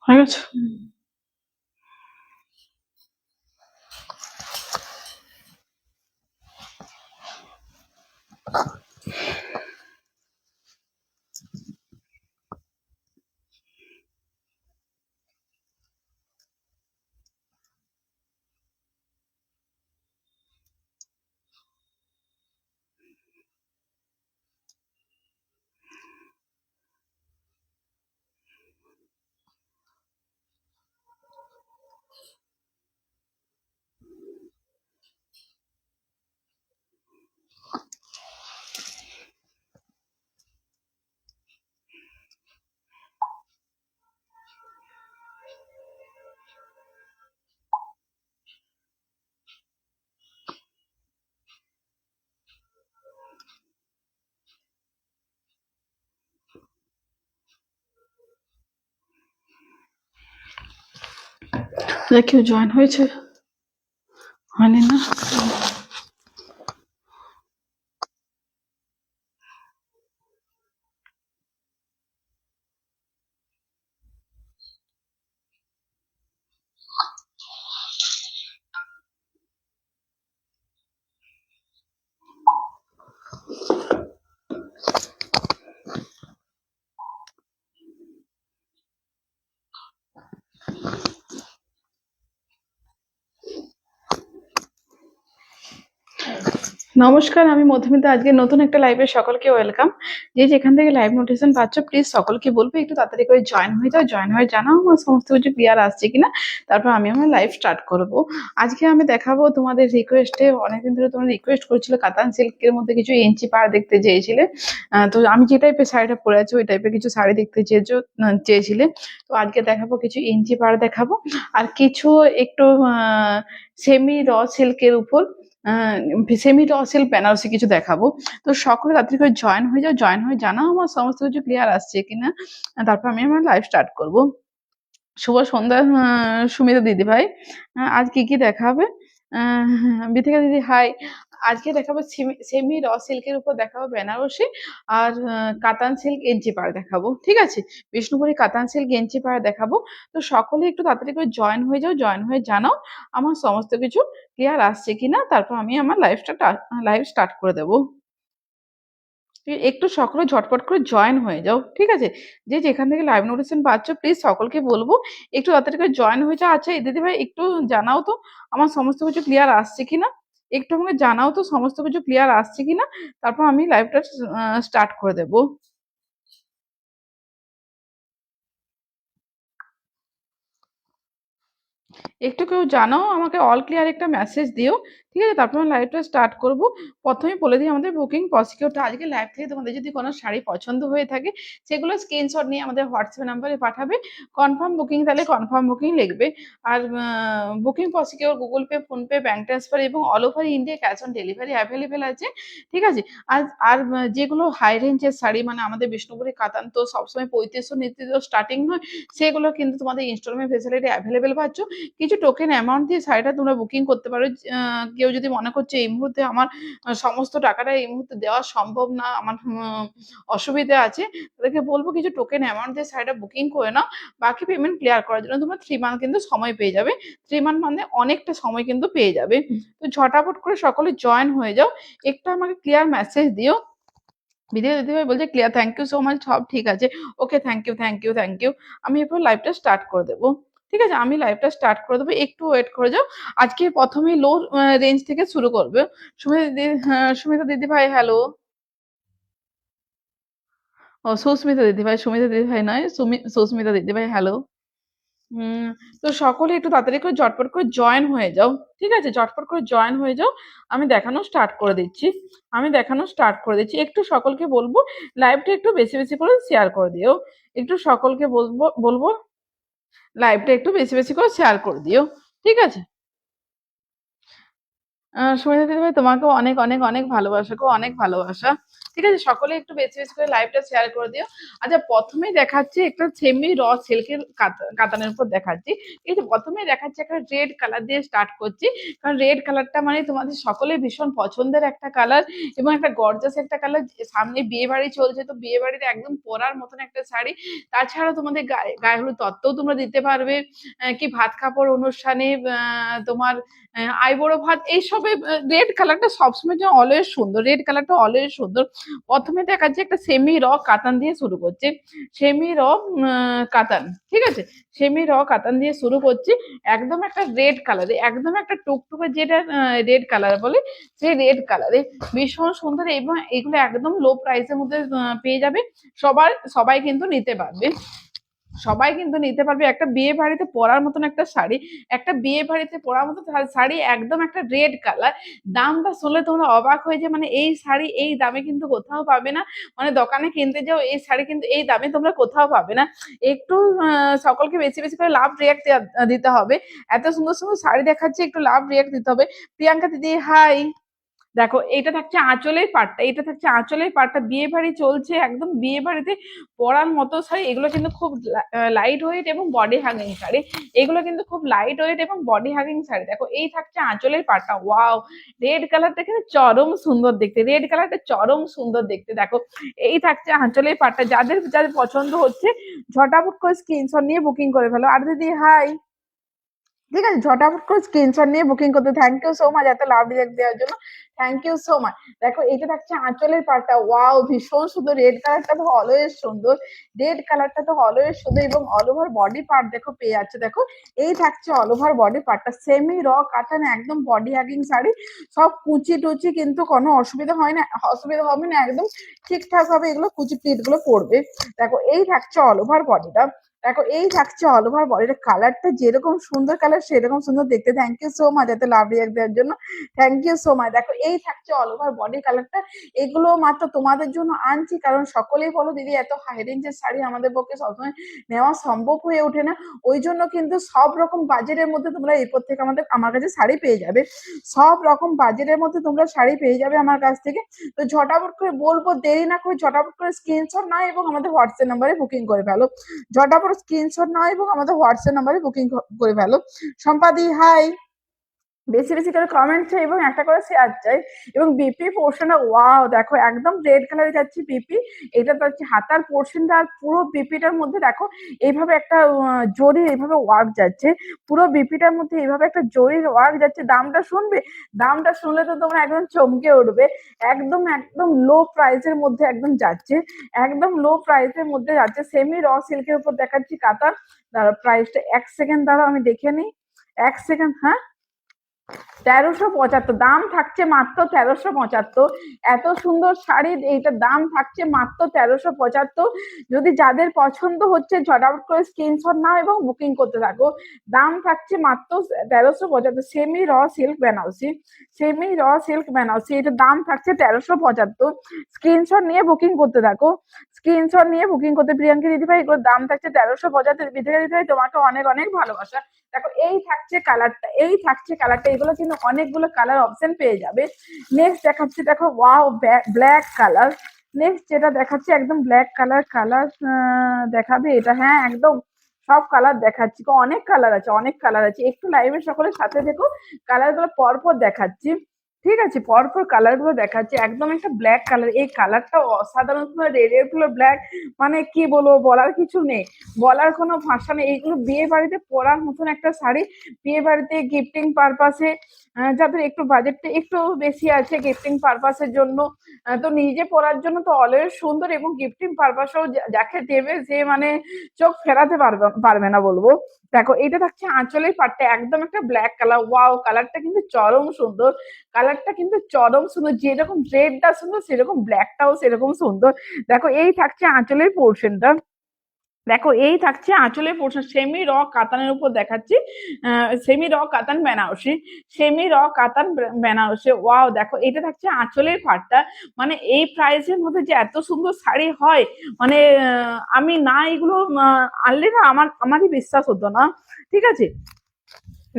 হয়ে গেছে। কেউ জয়েন হয়েছে? হয়নি না? নমস্কার, আমি মধুমিতা। আজকে নতুন একটা লাইভে সকলকে ওয়েলকাম। যে যেখান থেকে লাইভ নোটিফিকেশন পাচ্ছ, প্লিজ সকলকে বলবো একটু তাড়াতাড়ি করে জয়েন হয়ে যাও। জয়েন হয়ে জানাও আমার সমস্ত কিছু ক্লিয়ার আসছে কিনা, তারপর আমি আমার লাইভ স্টার্ট করব। আজকে আমি দেখাবো তোমাদের রিকোয়েস্টে, অনেকদিন ধরে তোমরা রিকোয়েস্ট করছিল কাতান সিল্কের মধ্যে কিছু ইঞ্চি পাড় দেখতে চেয়েছিলে। তো আমি যে টাইপের শাড়িটা পরে আছি ওই টাইপের কিছু শাড়ি দেখতে চেয়েছিলে। তো আজকে দেখাবো কিছু ইঞ্চি পাড় দেখাবো, আর কিছু একটু সেমি র সিল্কের উপর সেমি র সিল্ক বেনারসি কিছু দেখাবো। তো সকলে তাড়াতাড়ি করে জয়েন হয়ে যাও। জয়েন হয়ে জানাও আমার সমস্ত কিছু ক্লিয়ার আসছে কিনা, তারপর আমি আমার লাইভ স্টার্ট করব। শুভ সন্ধ্যা সুমিতা দিদি ভাই। আজ কি কি দেখাবে? বিথিকা দিদি হাই। আজকে দেখাবো সেমি র সিল্কের উপর দেখাবো বেনারসি, আর কাতান সিল্ক এঞ্চি পাড় দেখাবো। ঠিক আছে, বিষ্ণুপুরি কাতান সিল্ক এঞ্চি পাড় দেখাবো। তো সকলে একটু তাড়াতাড়ি করে জয়েন হয়ে যাও। জয়েন হয়ে জানাও আমার সমস্ত কিছু ক্লিয়ার আসছে কিনা, তারপর আমি আমার লাইভ স্টার্ট করে দেবো। একটু সকলে ঝটপট করে জয়েন হয়ে যাও। ঠিক আছে, যে যেখান থেকে লাইভ নোটিফিকেশন পাচ্ছ প্লিজ সকলকে বলবো একটু তাড়াতাড়ি করে জয়েন হয়ে যাও। আচ্ছা দিদি ভাই একটু জানাও তো আমার সমস্ত কিছু ক্লিয়ার আসছে কিনা, একটু আমাকে জানাও তো সমস্ত কিছু ক্লিয়ার আসছে কিনা, তারপর আমি লাইভটা স্টার্ট করে দেবো। একটু কেউ জানাও আমাকে, অল ক্লিয়ার একটা মেসেজ দিও। ঠিক আছে, তারপর আমি লাইভটা স্টার্ট করব। প্রথমে বলে দিই আমাদের বুকিং প্রসিকিউরটা। আজকে লাইভ থেকে তোমাদের যদি কোনো শাড়ি পছন্দ হয়ে থাকে সেগুলো স্ক্রিনশট নিয়ে আমাদের হোয়াটসঅ্যাপ নাম্বারে পাঠাবে। কনফার্ম বুকিং তাহলে কনফার্ম বুকিং লিখবে। আর বুকিং প্রসিকিউর Google Pay, PhonePe, bank transfer এবং all over India cash on delivery available আছে। ঠিক আছে, আর আর যেগুলো হাই রেঞ্জের শাড়ি, মানে আমাদের বিষ্ণুপুরি কাতান তো সবসময় 3500 নীতি স্টার্টিং হয়, সেগুলো কিন্তু তোমাদের ইনস্টলমেন্ট ফেসিলিটি অ্যাভেলেবেল পাচ্ছ। কিছু টোকেন অ্যামাউন্ট দিয়ে শাড়িটা তোমরা বুকিং করতে পারো। কেউ যদি মনে করছে এই মুহূর্তে আমার সমস্ত টাকাটা এই মুহূর্তে দেওয়া সম্ভব না, আমার অসুবিধা আছে, তাদেরকে বলবো কিছু টোকেন অ্যামাউন্ট দিয়ে শাড়িটা বুকিং করে নাও। বাকি পেমেন্ট ক্লিয়ার করার জন্য তোমরা 3 মান্থ কিন্তু সময় পেয়ে যাবে। 3 মান্থ মানে অনেকটা সময় কিন্তু পেয়ে যাবে। তো ঝটাপট করে সকলে জয়েন হয়ে যাও। একটু আমাকে ক্লিয়ার মেসেজ দিও। বিদ্যা দিদিভাই বলছে clear, thank you so much, সব ঠিক আছে। ওকে, thank you thank you thank you. আমি এরপর লাইভটা স্টার্ট করে দেবো। ঠিক আছে, আমি লাইভটা স্টার্ট করে দেবো, একটু ওয়েট করে যাও। আজকে প্রথমে লো রেঞ্জ থেকে শুরু করবে। সুমিতা দিদি, সুমিতা দিদি ভাই হ্যালো। ও সুস্মিতা দিদি ভাই, সুমিতা দিদি ভাই নয়, সুস্মিতা দিদি ভাই হ্যালো। হুম। তো সকলে একটু তাড়াতাড়ি করে ঝটপট করে জয়েন হয়ে যাও। ঠিক আছে, ঝটপট করে জয়েন হয়ে যাও। আমি দেখানো স্টার্ট করে দিচ্ছি। একটু সকলকে বলবো লাইভটা একটু বেশি বেশি করে শেয়ার করে দিও। একটু সকলকে বলবো লাইভটা একটু বেশি বেশি করে শেয়ার করে দিও। ঠিক আছে। সুমিতা দিদি ভাই তোমাকেও অনেক অনেক অনেক ভালোবাসা গো, অনেক ভালোবাসা। ঠিক আছে, সকলে একটু বেশি বেশি করে লাইভটা শেয়ার করে দিও। আচ্ছা, প্রথমেই দেখাচ্ছি একটা সেমি র সিল্কের কাতানের উপর দেখাচ্ছি। ঠিক আছে, প্রথমেই দেখাচ্ছি একটা রেড কালার দিয়ে স্টার্ট করছি, কারণ রেড কালারটা মানে তোমাদের সকলের ভীষণ পছন্দের একটা কালার এবং একটা গর্জাস একটা কালার। সামনে বিয়ে বাড়ি চলছে, তো বিয়ে বাড়িতে একদম পরার মতন একটা শাড়ি। তাছাড়া তোমাদের গায়ে হলুদ তত্ত্বও তোমরা দিতে পারবে, কি ভাত কাপড় অনুষ্ঠানে, তোমার আইবুড়ো ভাত, এইসবে রেড কালারটা সবসময় যেন অলওয়েজ সুন্দর, রেড কালারটা অলওয়েজ সুন্দর। প্রথমে দেখাচ্ছে একটা সেমি র কাতান দিয়ে শুরু করছে, সেমি র কাতান, ঠিক আছে, সেমি র কাতান দিয়ে শুরু করছি। একদম একটা রেড কালারে, একদম একটা টুকটুকে যেটা রেড কালার বলে, সেই রেড কালারে ভীষণ সুন্দর। এবং এগুলো একদম লো প্রাইসের মধ্যে পেয়ে যাবে, সবাই কিন্তু নিতে পারবে, সবাই কিন্তু নিতে পারবে। একটা বিয়ে বাড়িতে পরার মতন একটা শাড়ি, একটা বিয়ে বাড়িতে পরার মতো শাড়ি, একদম একটা রেড কালার। দামটা শুনলে তোমরা অবাক হয়ে যে মানে এই শাড়ি এই দামে কিন্তু কোথাও পাবে না, মানে দোকানে কিনতে যাও এই শাড়ি কিন্তু এই দামে তোমরা কোথাও পাবে না। একটু সকলকে বেশি বেশি করে লাভ রিয়াক্ট দিতে হবে, এত সুন্দর সুন্দর শাড়ি দেখাচ্ছে, একটু লাভ রিয়াক্ট দিতে হবে। প্রিয়াঙ্কা দিদি হাই। দেখো এটা থাকছে আঁচলের পাটটা, এটা থাকছে আঁচলের পাটটা, বিয়ে বাড়ি চলছে, একদম বিয়ে বাড়িতে পরার মতো শাড়ি। এগুলো কিন্তু খুব লাইট ওয়েট এবং বডি হাগিং শাড়ি, এগুলো কিন্তু খুব লাইট ওয়েট এবং বডি হাগিং শাড়ি। দেখো এই থাকছে আঁচলের পাটটা, ওয়াও, রেড কালারটা কিন্তু চরম সুন্দর দেখতে, রেড কালারটা চরম সুন্দর দেখতে। দেখো এই থাকছে আঁচলের পাটটা, যাদের যাদের পছন্দ হচ্ছে ঝটাফট করে স্ক্রিনশট নিয়ে বুকিং করে ফেলো। আর দিদি হাই, ঠিক আছে, ঝটাফট করে স্ক্রিনশট নিয়ে বুকিং করতে। থ্যাংক ইউ সো মাচ এত লাভ রিঅ্যাক্ট দেওয়ার জন্য, থ্যাংক ইউ সো মাচ। দেখো এটা থাকছে আঁচলের পাটটা, ওয়াও ভীষণ সুন্দর, রেড কালারটা তো অলওয়েজ সুন্দর, রেড কালারটা তো অলওয়েজ সুন্দর। এবং অল ওভার বডি পার্ট দেখো পেয়ে যাচ্ছে। দেখো এই থাকছে অল ওভার বডি পার্টটা, সেমি র কাটান, একদম বডি হ্যাগিং শাড়ি, সব কুচি টুচি কিন্তু কোনো অসুবিধা হয় না, অসুবিধা হবে না, একদম ঠিকঠাক ভাবে এগুলো কুচি প্লিট গুলো পড়বে। দেখো এই থাকছে অল ওভার বডিটা, দেখো এই থাকছে অল ওভার বডির কালারটা, যেরকম সুন্দর কালার সেরকম সুন্দর দেখতে। থ্যাংক ইউ সো মাচ এত লাভ রিঅ্যাক্ট দেওয়ার জন্য, থ্যাংক ইউ সো মাচ। দেখো এই থাকছে অল ওভার বডি কালারটা, এগুলো মাত্র তোমাদের জন্য আনছি, কারণ সকলেই বলো দিদি এত হাই রেঞ্জের শাড়ি আমাদের পক্ষে সবসময় নেওয়া সম্ভব হয়ে ওঠে না, ওই জন্য কিন্তু সব রকম বাজেটের মধ্যে তোমরা এরপর থেকে আমার কাছে শাড়ি পেয়ে যাবে, সব রকম বাজেটের মধ্যে তোমরা শাড়ি পেয়ে যাবে আমার কাছ থেকে। তো ঝটাফট করে বলবো, দেরি না করে ঝটাফট করে স্ক্রিনশট নাও এবং আমাদের হোয়াটসঅ্যাপ নাম্বারে বুকিং করে ফেলো, ঝটাফট স্ক্রিনশট নাও এবং আমাদের হোয়াটসঅ্যাপ নাম্বারে বুকিং করে ফেলো। সম্পাদি হাই, বেশি বেশি করে কমেন্ট চাই এবং একটা করে শেয়ার চাই। এবং বিপি পোর্শনটা ওয়াও, দেখো একদম রেড কালারে যাচ্ছে বিপি, এটা তো হচ্ছে হাতার পোর্শনটা, আর পুরো বিপিটার মধ্যে দেখো এইভাবে একটা জরি এইভাবে ওয়ার্ক যাচ্ছে, পুরো বিপিটার মধ্যে এইভাবে একটা জরির ওয়ার্ক যাচ্ছে। দামটা শুনবে, দামটা শুনলে তো তোমরা একদম চমকে উঠবে, একদম একদম লো প্রাইসের মধ্যে একদম যাচ্ছে, একদম লো প্রাইসের মধ্যে যাচ্ছে। সেমি র সিল্কের উপর দেখাচ্ছি কাতার। দাঁড়া প্রাইসটা এক সেকেন্ড, দাঁড়া আমি দেখে নিই, এক সেকেন্ড। হ্যাঁ 1375, দাম থাকছে মাত্র 1375। এত সুন্দর শাড়ির এইটার দাম থাকছে মাত্র 1375। যদি যাদের পছন্দ হচ্ছে ঝটাফট করে স্ক্রিনশট নাও এবং বুকিং করতে থাকো। দাম থাকছে মাত্র 1375, semi raw silk Benarasi, semi raw silk Benarasi, এটার দাম থাকছে 1375। স্ক্রিনশট নিয়ে বুকিং করতে থাকো, স্ক্রিনশট নিয়ে বুকিং করতে। প্রিয়াঙ্কি দিদিভাই এগুলোর দাম থাকছে 1375। বিদ্যা দিদিভাই তোমাকে অনেক অনেক ভালোবাসা। দেখো এই থাকছে কালারটা, এই থাকছে কালারটা, এগুলো কিন্তু অনেকগুলো কালার অপশন পেয়ে যাবে। নেক্সট দেখাচ্ছি, দেখো ওয়াও ব্ল্যাক কালার, নেক্সট যেটা দেখাচ্ছি একদম ব্ল্যাক কালার, কালার দেখাবে এটা, হ্যাঁ একদম সব কালার দেখাচ্ছি, অনেক কালার আছে, অনেক কালার আছে। একটু লাইভের সকলের সাথে দেখো, কালার গুলো পরপর দেখাচ্ছি, ঠিক আছে, পরপর কালার গুলো দেখাচ্ছি। একদম একটা ব্ল্যাক কালার, এই কালারটা অসাধারণ, রেডের পুরো ব্ল্যাক, মানে কি বলবো, বলার কিছু নেই, বলার কোনো ভাষা নেই। এইগুলো বিয়ে বাড়িতে পরার মতন একটা শাড়ি, বিয়ে বাড়িতে গিফটিং পারপাসে, যাদের একটু বাজেটটা একটু বেশি আছে গিফটিং পারপাসের জন্য, তো নিজে পরার জন্য তো অলওয়েজ সুন্দর, এবং গিফটিং পারপাসেও যাকে দেবে যে মানে চোখ ফেরাতে পারবে না বলবো। দেখো এটা থাকছে আঁচলের পাটটা, একদম একটা ব্ল্যাক কালার, ওয়াও কালারটা কিন্তু চরম সুন্দর, কালারটা কিন্তু চরম সুন্দর, যেরকম রেডটা সুন্দর সেরকম ব্ল্যাকটাও সেরকম সুন্দর। দেখো এই থাকছে আঁচলের পোর্শনটা, দেখো এই থাকছে আঁচলের পোর্শন, সেমি র কাতানের উপর দেখাচ্ছি, সেমি র কাতান বেনারসি, সেমি র কাতান বেনারসি, ওয়াও দেখো এটা থাকছে আঁচলের পাটটা। মানে এই প্রাইসের মধ্যে যে এত সুন্দর শাড়ি হয়, মানে আমি না এগুলো আনলে না আমারই বিশ্বাস হতো না, ঠিক আছে।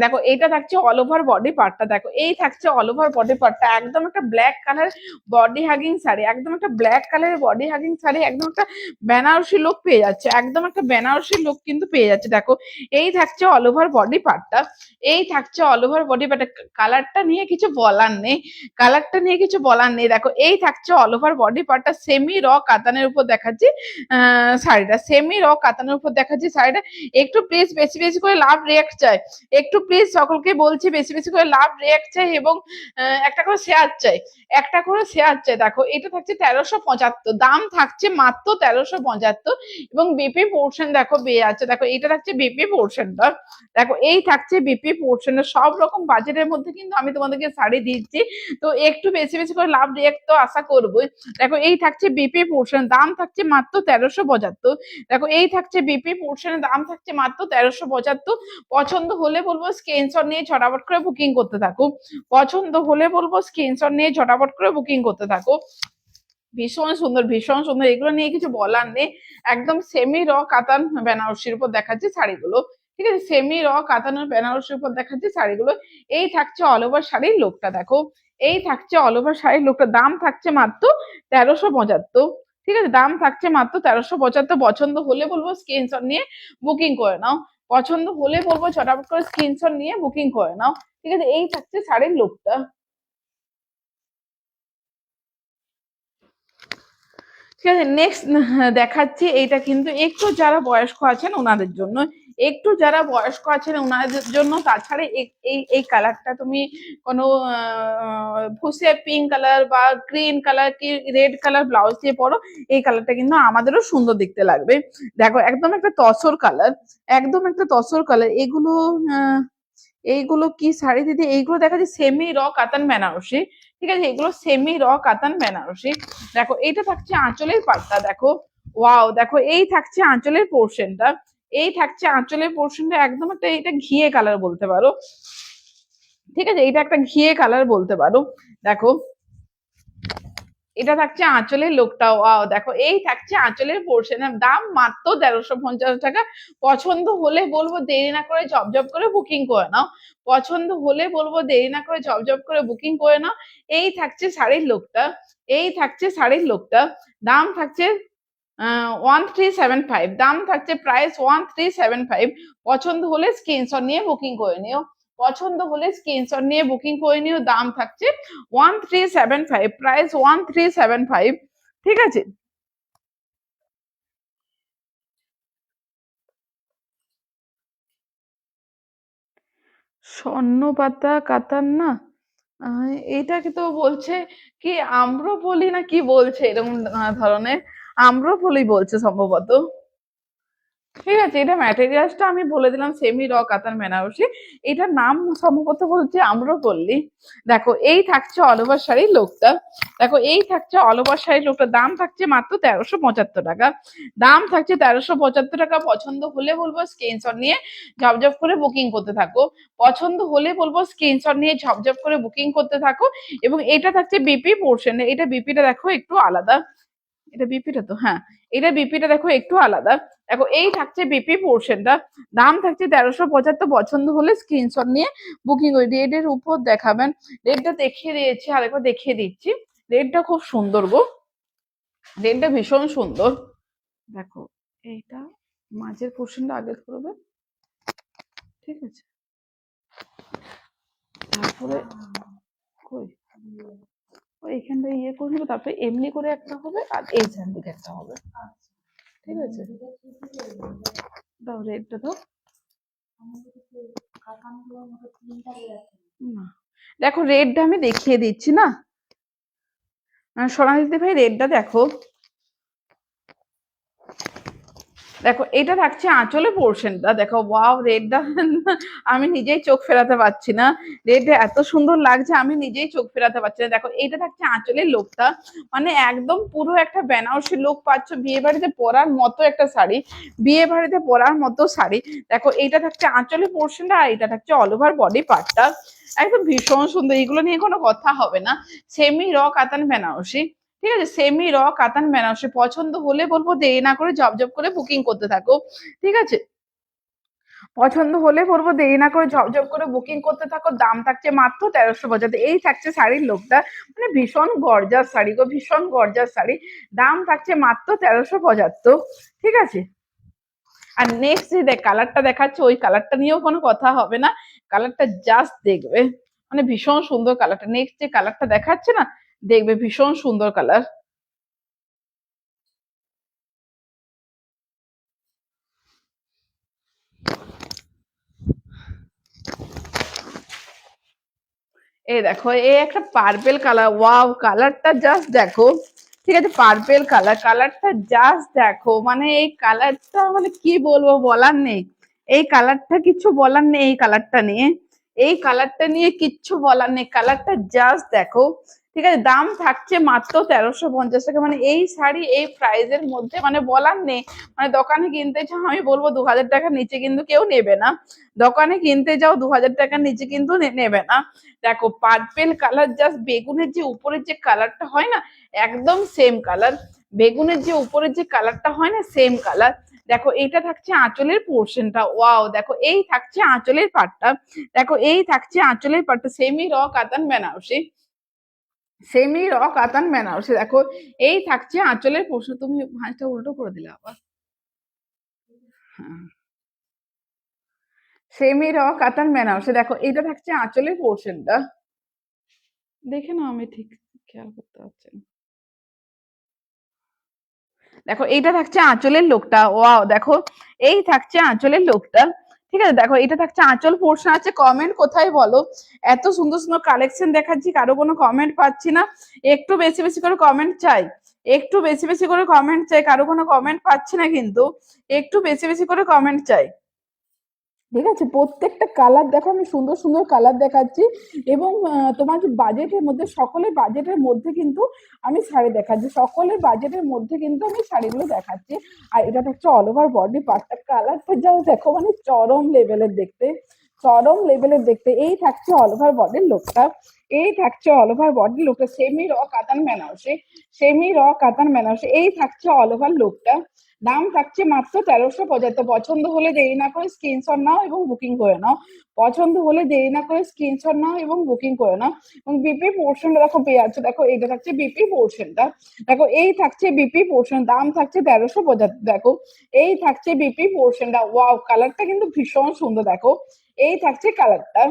দেখো এইটা থাকছে অল ওভার বডি পার্টটা, দেখো এই থাকছে অল ওভার বডি পার্টটা, একদম একটা black colour body hugging sari, একদম একটা ব্ল্যাক কালারের বডি হাগিং শাড়ি, একদম একটা বেনারসি লুক পেয়ে যাচ্ছে, একদম একটা বেনারসি লুক কিন্তু পেয়ে যাচ্ছে। দেখো এই থাকছে অল ওভার বডি পার্টটা, এই থাকছে অল ওভার বডি পার্টটা, কালারটা নিয়ে কিছু বলার নেই, কালারটা নিয়ে কিছু বলার নেই। দেখো এই থাকছে অল ওভার বডি পার্টটা, সেমি র কাতানের উপর দেখাচ্ছি শাড়িটা, সেমি র কাতানের উপর দেখাচ্ছি শাড়িটা। একটু প্লিজ বেশি বেশি করে লাভ রিয়াক্ট চাই, একটু প্লিজ সকলকে বলছি বেশি বেশি করে লাভ রিয়াক্ট চাই এবং একটা করে শেয়ার চাই, একটা করে শেয়ার চাই। দেখো এটা থাকছে 1375, দাম থাকছে মাত্র 1375 এবং বিপি পোর্শন দেখো পেয়ে যাচ্ছে। দেখো এটা থাকছে বিপি পোর্শনটা, দেখো এই থাকছে বিপি পোর্শনটা, সব রকম বাজেটের মধ্যে কিন্তু আমি তোমাদেরকে শাড়ি দিচ্ছি, তো একটু বেশি বেশি করে লাভ রিয়াক্ট তো আশা করবোই। দেখো এই থাকছে বিপি পোর্শন, দাম থাকছে মাত্র 1375। দেখো এই থাকছে বিপি পোর্শনের দাম থাকছে মাত্র 1375। পছন্দ হলে বলবো স্ক্রিনশট নিয়ে ঝটাপট করে বুকিং করতে থাকো, পছন্দ হলে বলবো স্ক্রিনশট নিয়ে ঝটাপট করে বুকিং করতে থাকো। ভীষণ সুন্দর, ভীষণ সুন্দর, এগুলো নিয়ে কিছু বলার নেই। একদম সেমি র কাতান বেনারসির উপর দেখাচ্ছি শাড়িগুলো, ঠিক আছে, সেমি র কাতান বেনারসির উপর দেখাচ্ছি শাড়িগুলো। এই থাকছে অল ওভার শাড়ির লোকটা, দেখো এই থাকছে অল ওভার শাড়ির লোকটা, দাম থাকছে মাত্র 1375, ঠিক আছে, দাম থাকছে মাত্র 1375। পছন্দ হলে বলবো স্ক্রিনশট নিয়ে বুকিং করে নাও, পছন্দ হলে বলবো ঝটাপট করে স্ক্রিনশট নিয়ে বুকিং করে নাও, ঠিক আছে। এই থাকছে শাড়ির লোকটা। ঠিক আছে, নেক্সট দেখাচ্ছি, এইটা কিন্তু একটু যারা বয়স্ক আছেন ওনাদের জন্য, একটু যারা বয়স্ক আছেন ওনাদের জন্য। তাছাড়া এই এই কালারটা তুমি কোনো ফুসে পিঙ্ক কালার বা গ্রিন কালার কি রেড কালার ব্লাউজ দিয়ে পরো, এই কালারটা কিন্তু আমাদেরও সুন্দর দেখতে লাগবে। দেখো একদম একটা তসর কালার, একদম একটা তসর কালার, এগুলো এইগুলো কি শাড়ি দিদি, এইগুলো দেখা যায় সেমি র কাতান বেনারসি, ঠিক আছে, এগুলো সেমি র কাতান বেনারসি। দেখো এইটা থাকছে আঁচলের পাটটা, দেখো ওয়াও, দেখো এই থাকছে আঁচলের পোর্শনটা, এই থাকছে আঁচলের পোর্শনটা, একদম একটা এটা ঘিয়ে কালার বলতে পারো, ঠিক আছে, এটা একটা ঘিয়ে কালার বলতে পারো। দেখো এটা থাকছে আঁচলের লোকটা, ওয়াও, দেখো এই থাকছে আঁচলের পোর্শনের দাম মাত্র 1350 টাকা। পছন্দ হলে বলবো দেরি না করে ঝপঝপ করে বুকিং করে নাও, পছন্দ হলে বলবো দেরি না করে ঝপঝপ করে বুকিং করে নাও। এই থাকছে শাড়ির লোকটা, এই থাকছে শাড়ির লোকটা, দাম থাকছে 1375, দাম থাকছে প্রাইস 1375। পছন্দ হলে স্ক্রিনশট নিয়ে বুকিং করে নিও, পছন্দ হলে স্ক্রিনশট নিয়ে বুকিং করে নিও, দাম থাকছে 1375, প্রাইস 1375, ঠিক আছে। স্বর্ণপাতা কাতার না, এটাকে তো বলছে কি আম্রপলি না কি বলছে এরকম ধরনের, আম্রপলি বলছে সম্ভবত, ঠিক আছে। এটা ম্যাটেরিয়ালসটা আমি বলে দিলাম সেমি র কাতান বেনারসি, এটার নাম সম্ভবত বলছে আম্রপল্লী। দেখো এই থাকছে অল ওভার শাড়ির লোকটা, দেখো এই থাকছে অল ওভার শাড়ির লোকটা, দাম থাকছে মাত্র 1375 টাকা, দাম থাকছে 1375 টাকা। পছন্দ হলে বলবো স্ক্রিনশট নিয়ে ঝপঝপ করে বুকিং করতে থাকো, পছন্দ হলে বলবো স্ক্রিনশট নিয়ে ঝপঝপ করে বুকিং করতে থাকো। এবং এটা থাকছে বিপি পোর্শন, এটা বিপিটা দেখো একটু আলাদা, এটা বিপিটা তো হ্যাঁ, এটা বিপিটা দেখো একটু আলাদা। দেখো এই থাকছে বিপি পোর্শনটা, দাম থাকছে 1375। পছন্দ হলে স্ক্রিনশট নিয়ে বুকিং ওই রেড এর উপর দেখাবেন, রেডটা দেখিয়ে দিয়েছি আরেকবার দেখিয়ে দিচ্ছি, রেডটা খুব সুন্দর গো, রেডটা ভীষণ সুন্দর। দেখো এইটা মাঝের পোর্শনটা আগে করবে, ঠিক আছে, তারপরে কই এইখানটা ইয়ে করে নেবো, তারপরে এমনি করে একটা হবে আর এইখান দিকে একটা হবে, ঠিক আছে। দাও রেডটা দাও, না দেখো রেডটা আমি দেখিয়ে দিচ্ছি না, সোনালিদি ভাই রেডটা দেখো, দেখো এটা থাকছে আঁচলে পোর্শনটা, দেখো ওয়াও রেডটা আমি নিজেই চোখ ফেরাতে পারছি না, রেডটা এত সুন্দর লাগছে আমি নিজেই চোখ ফেরাতে পারছি না। দেখো এটা থাকছে আঁচলের লোকটা, মানে একদম পুরো একটা বেনারসি লোক পাচ্ছ, বিয়ে বাড়িতে পরার মতো একটা শাড়ি, বিয়ে বাড়িতে পরার মতো শাড়ি। দেখো এইটা থাকছে আঁচলের পোর্শনটা আর এটা থাকছে অল ওভার বডি পার্টটা, একদম ভীষণ সুন্দর, এগুলো নিয়ে কোনো কথা হবে না। সেমি র কাতান বেনারসি, ঠিক আছে, সেমি র কাতান বেনারসি। পছন্দ হলে বলবো দেরি না করে জব জব করে বুকিং করতে থাকো, ঠিক আছে। পছন্দ হলে বলবো দেরি না করে ঝপঝপ করে বুকিং করতে থাকো। দাম থাকছে মাত্র 1375। এই থাকছে শাড়ির লোকটা, মানে ভীষণ গর্জাস শাড়ি গো, ভীষণ গর্জাস শাড়ি। দাম থাকছে মাত্র 1375। ঠিক আছে। আর নেক্সট যে কালারটা দেখাচ্ছে, ওই কালারটা নিয়েও কোনো কথা হবে না। কালারটা জাস্ট দেখবে, মানে ভীষণ সুন্দর কালারটা। নেক্সট যে কালারটা দেখাচ্ছে না, দেখবে ভীষণ সুন্দর কালার। এই দেখো, এই একটা পার্পেল কালার, ওয়াও কালারটা জাস্ট দেখো। ঠিক আছে, পার্পেল কালার, কালারটা জাস্ট দেখো, মানে এই কালারটা মানে কি বলবো, বলার নেই। এই কালারটা কিছু বলার নেই, এই কালারটা নিয়ে, এই কালারটা নিয়ে কিচ্ছু বলার নেই। কালারটা জাস্ট দেখো। ঠিক আছে, দাম থাকছে মাত্র 1350 টাকা। মানে এই শাড়ি এই প্রাইজের মধ্যে মানে বলার নেই। মানে দোকানে কিনতে চাও, আমি বলবো 2000 টাকার নিচে কিন্তু কেউ নেবে না। দোকানে কিনতে যাও 2000 টাকার নিচে কিন্তু নেবে না। দেখো পার্পেল কালার, জাস্ট বেগুনের যে উপরের যে কালারটা হয় না, একদম সেম কালার। বেগুনের যে উপরের যে কালারটা হয় না, সেম কালার। দেখো এইটা থাকছে আঁচলের পোর্শনটা, ওয়াও দেখো এই থাকছে আঁচলের পাটটা। দেখো এই থাকছে আঁচলের পাটটা, সেমি র কাতান বেনারসি, সেমি র কাতান বেনারসি। দেখো এই থাকছে আঁচলের পোর্শন। তুমি ভাঁজটা উল্টো করে দিলে আবার। হ্যাঁ, সেমি র কাতান বেনারসি। দেখো এটা থাকছে আঁচলের পোর্শনটা। দেখে না, আমি ঠিক খেয়াল করতে পারছি না। দেখো এইটা থাকছে আঁচলের লোকটা, ওয়াও দেখো এই থাকছে আঁচলের লোকটা। ঠিক আছে, দেখো এটা থাকছে আঁচল পোর্শন আছে। কমেন্ট কোথায় বলো, এত সুন্দর সুন্দর কালেকশন দেখাচ্ছি, কারো কোনো কমেন্ট পাচ্ছি না। একটু বেশি বেশি করে কমেন্ট চাই, একটু বেশি বেশি করে কমেন্ট চাই, কারো কোনো কমেন্ট পাচ্ছি না কিন্তু। একটু বেশি বেশি করে কমেন্ট চাই। ঠিক আছে, প্রত্যেকটা কালার দেখো, আমি সুন্দর সুন্দর কালার দেখাচ্ছি। এবং তোমার বাজেটের মধ্যে, সকলের বাজেটের মধ্যে কিন্তু আমি শাড়ি দেখাচ্ছি, সকলের বাজেটের মধ্যে কিন্তু আমি শাড়িগুলো দেখাচ্ছি। আর এটা হচ্ছে অল ওভার বডি পার্টটা, কালারটা যা দেখো, মানে চরম লেভেলের দেখতে, চরম লেভেলের দেখতে। এই থাকছে অল ওভার বডির লুকটা, এই থাকছে অল ওভার বডির লুকটা, সেমি র কাতান বেনারসি, সেমি র কাতান বেনারসি। এই থাকছে অল ওভার লুকটা। দাম থাকছে মাত্র 1375। পছন্দ হলে দেরি না করে স্ক্রিনশট নাও এবং বুকিং করে নাও। পছন্দ হলে দেরি না করে স্ক্রিনশট নাও এবং বুকিং করে নাও। এবং বিপি পোর্শনটা দেখো পেয়ে যাচ্ছে। দেখো এইটা থাকছে বিপি পোর্শনটা। দেখো এই থাকছে বিপি পোর্শন, দাম থাকছে 1375। দেখো এই থাকছে বিপি পোর্শনটা, ওয়াও কালারটা কিন্তু ভীষণ সুন্দর। দেখো এই থাকছে কালারটা,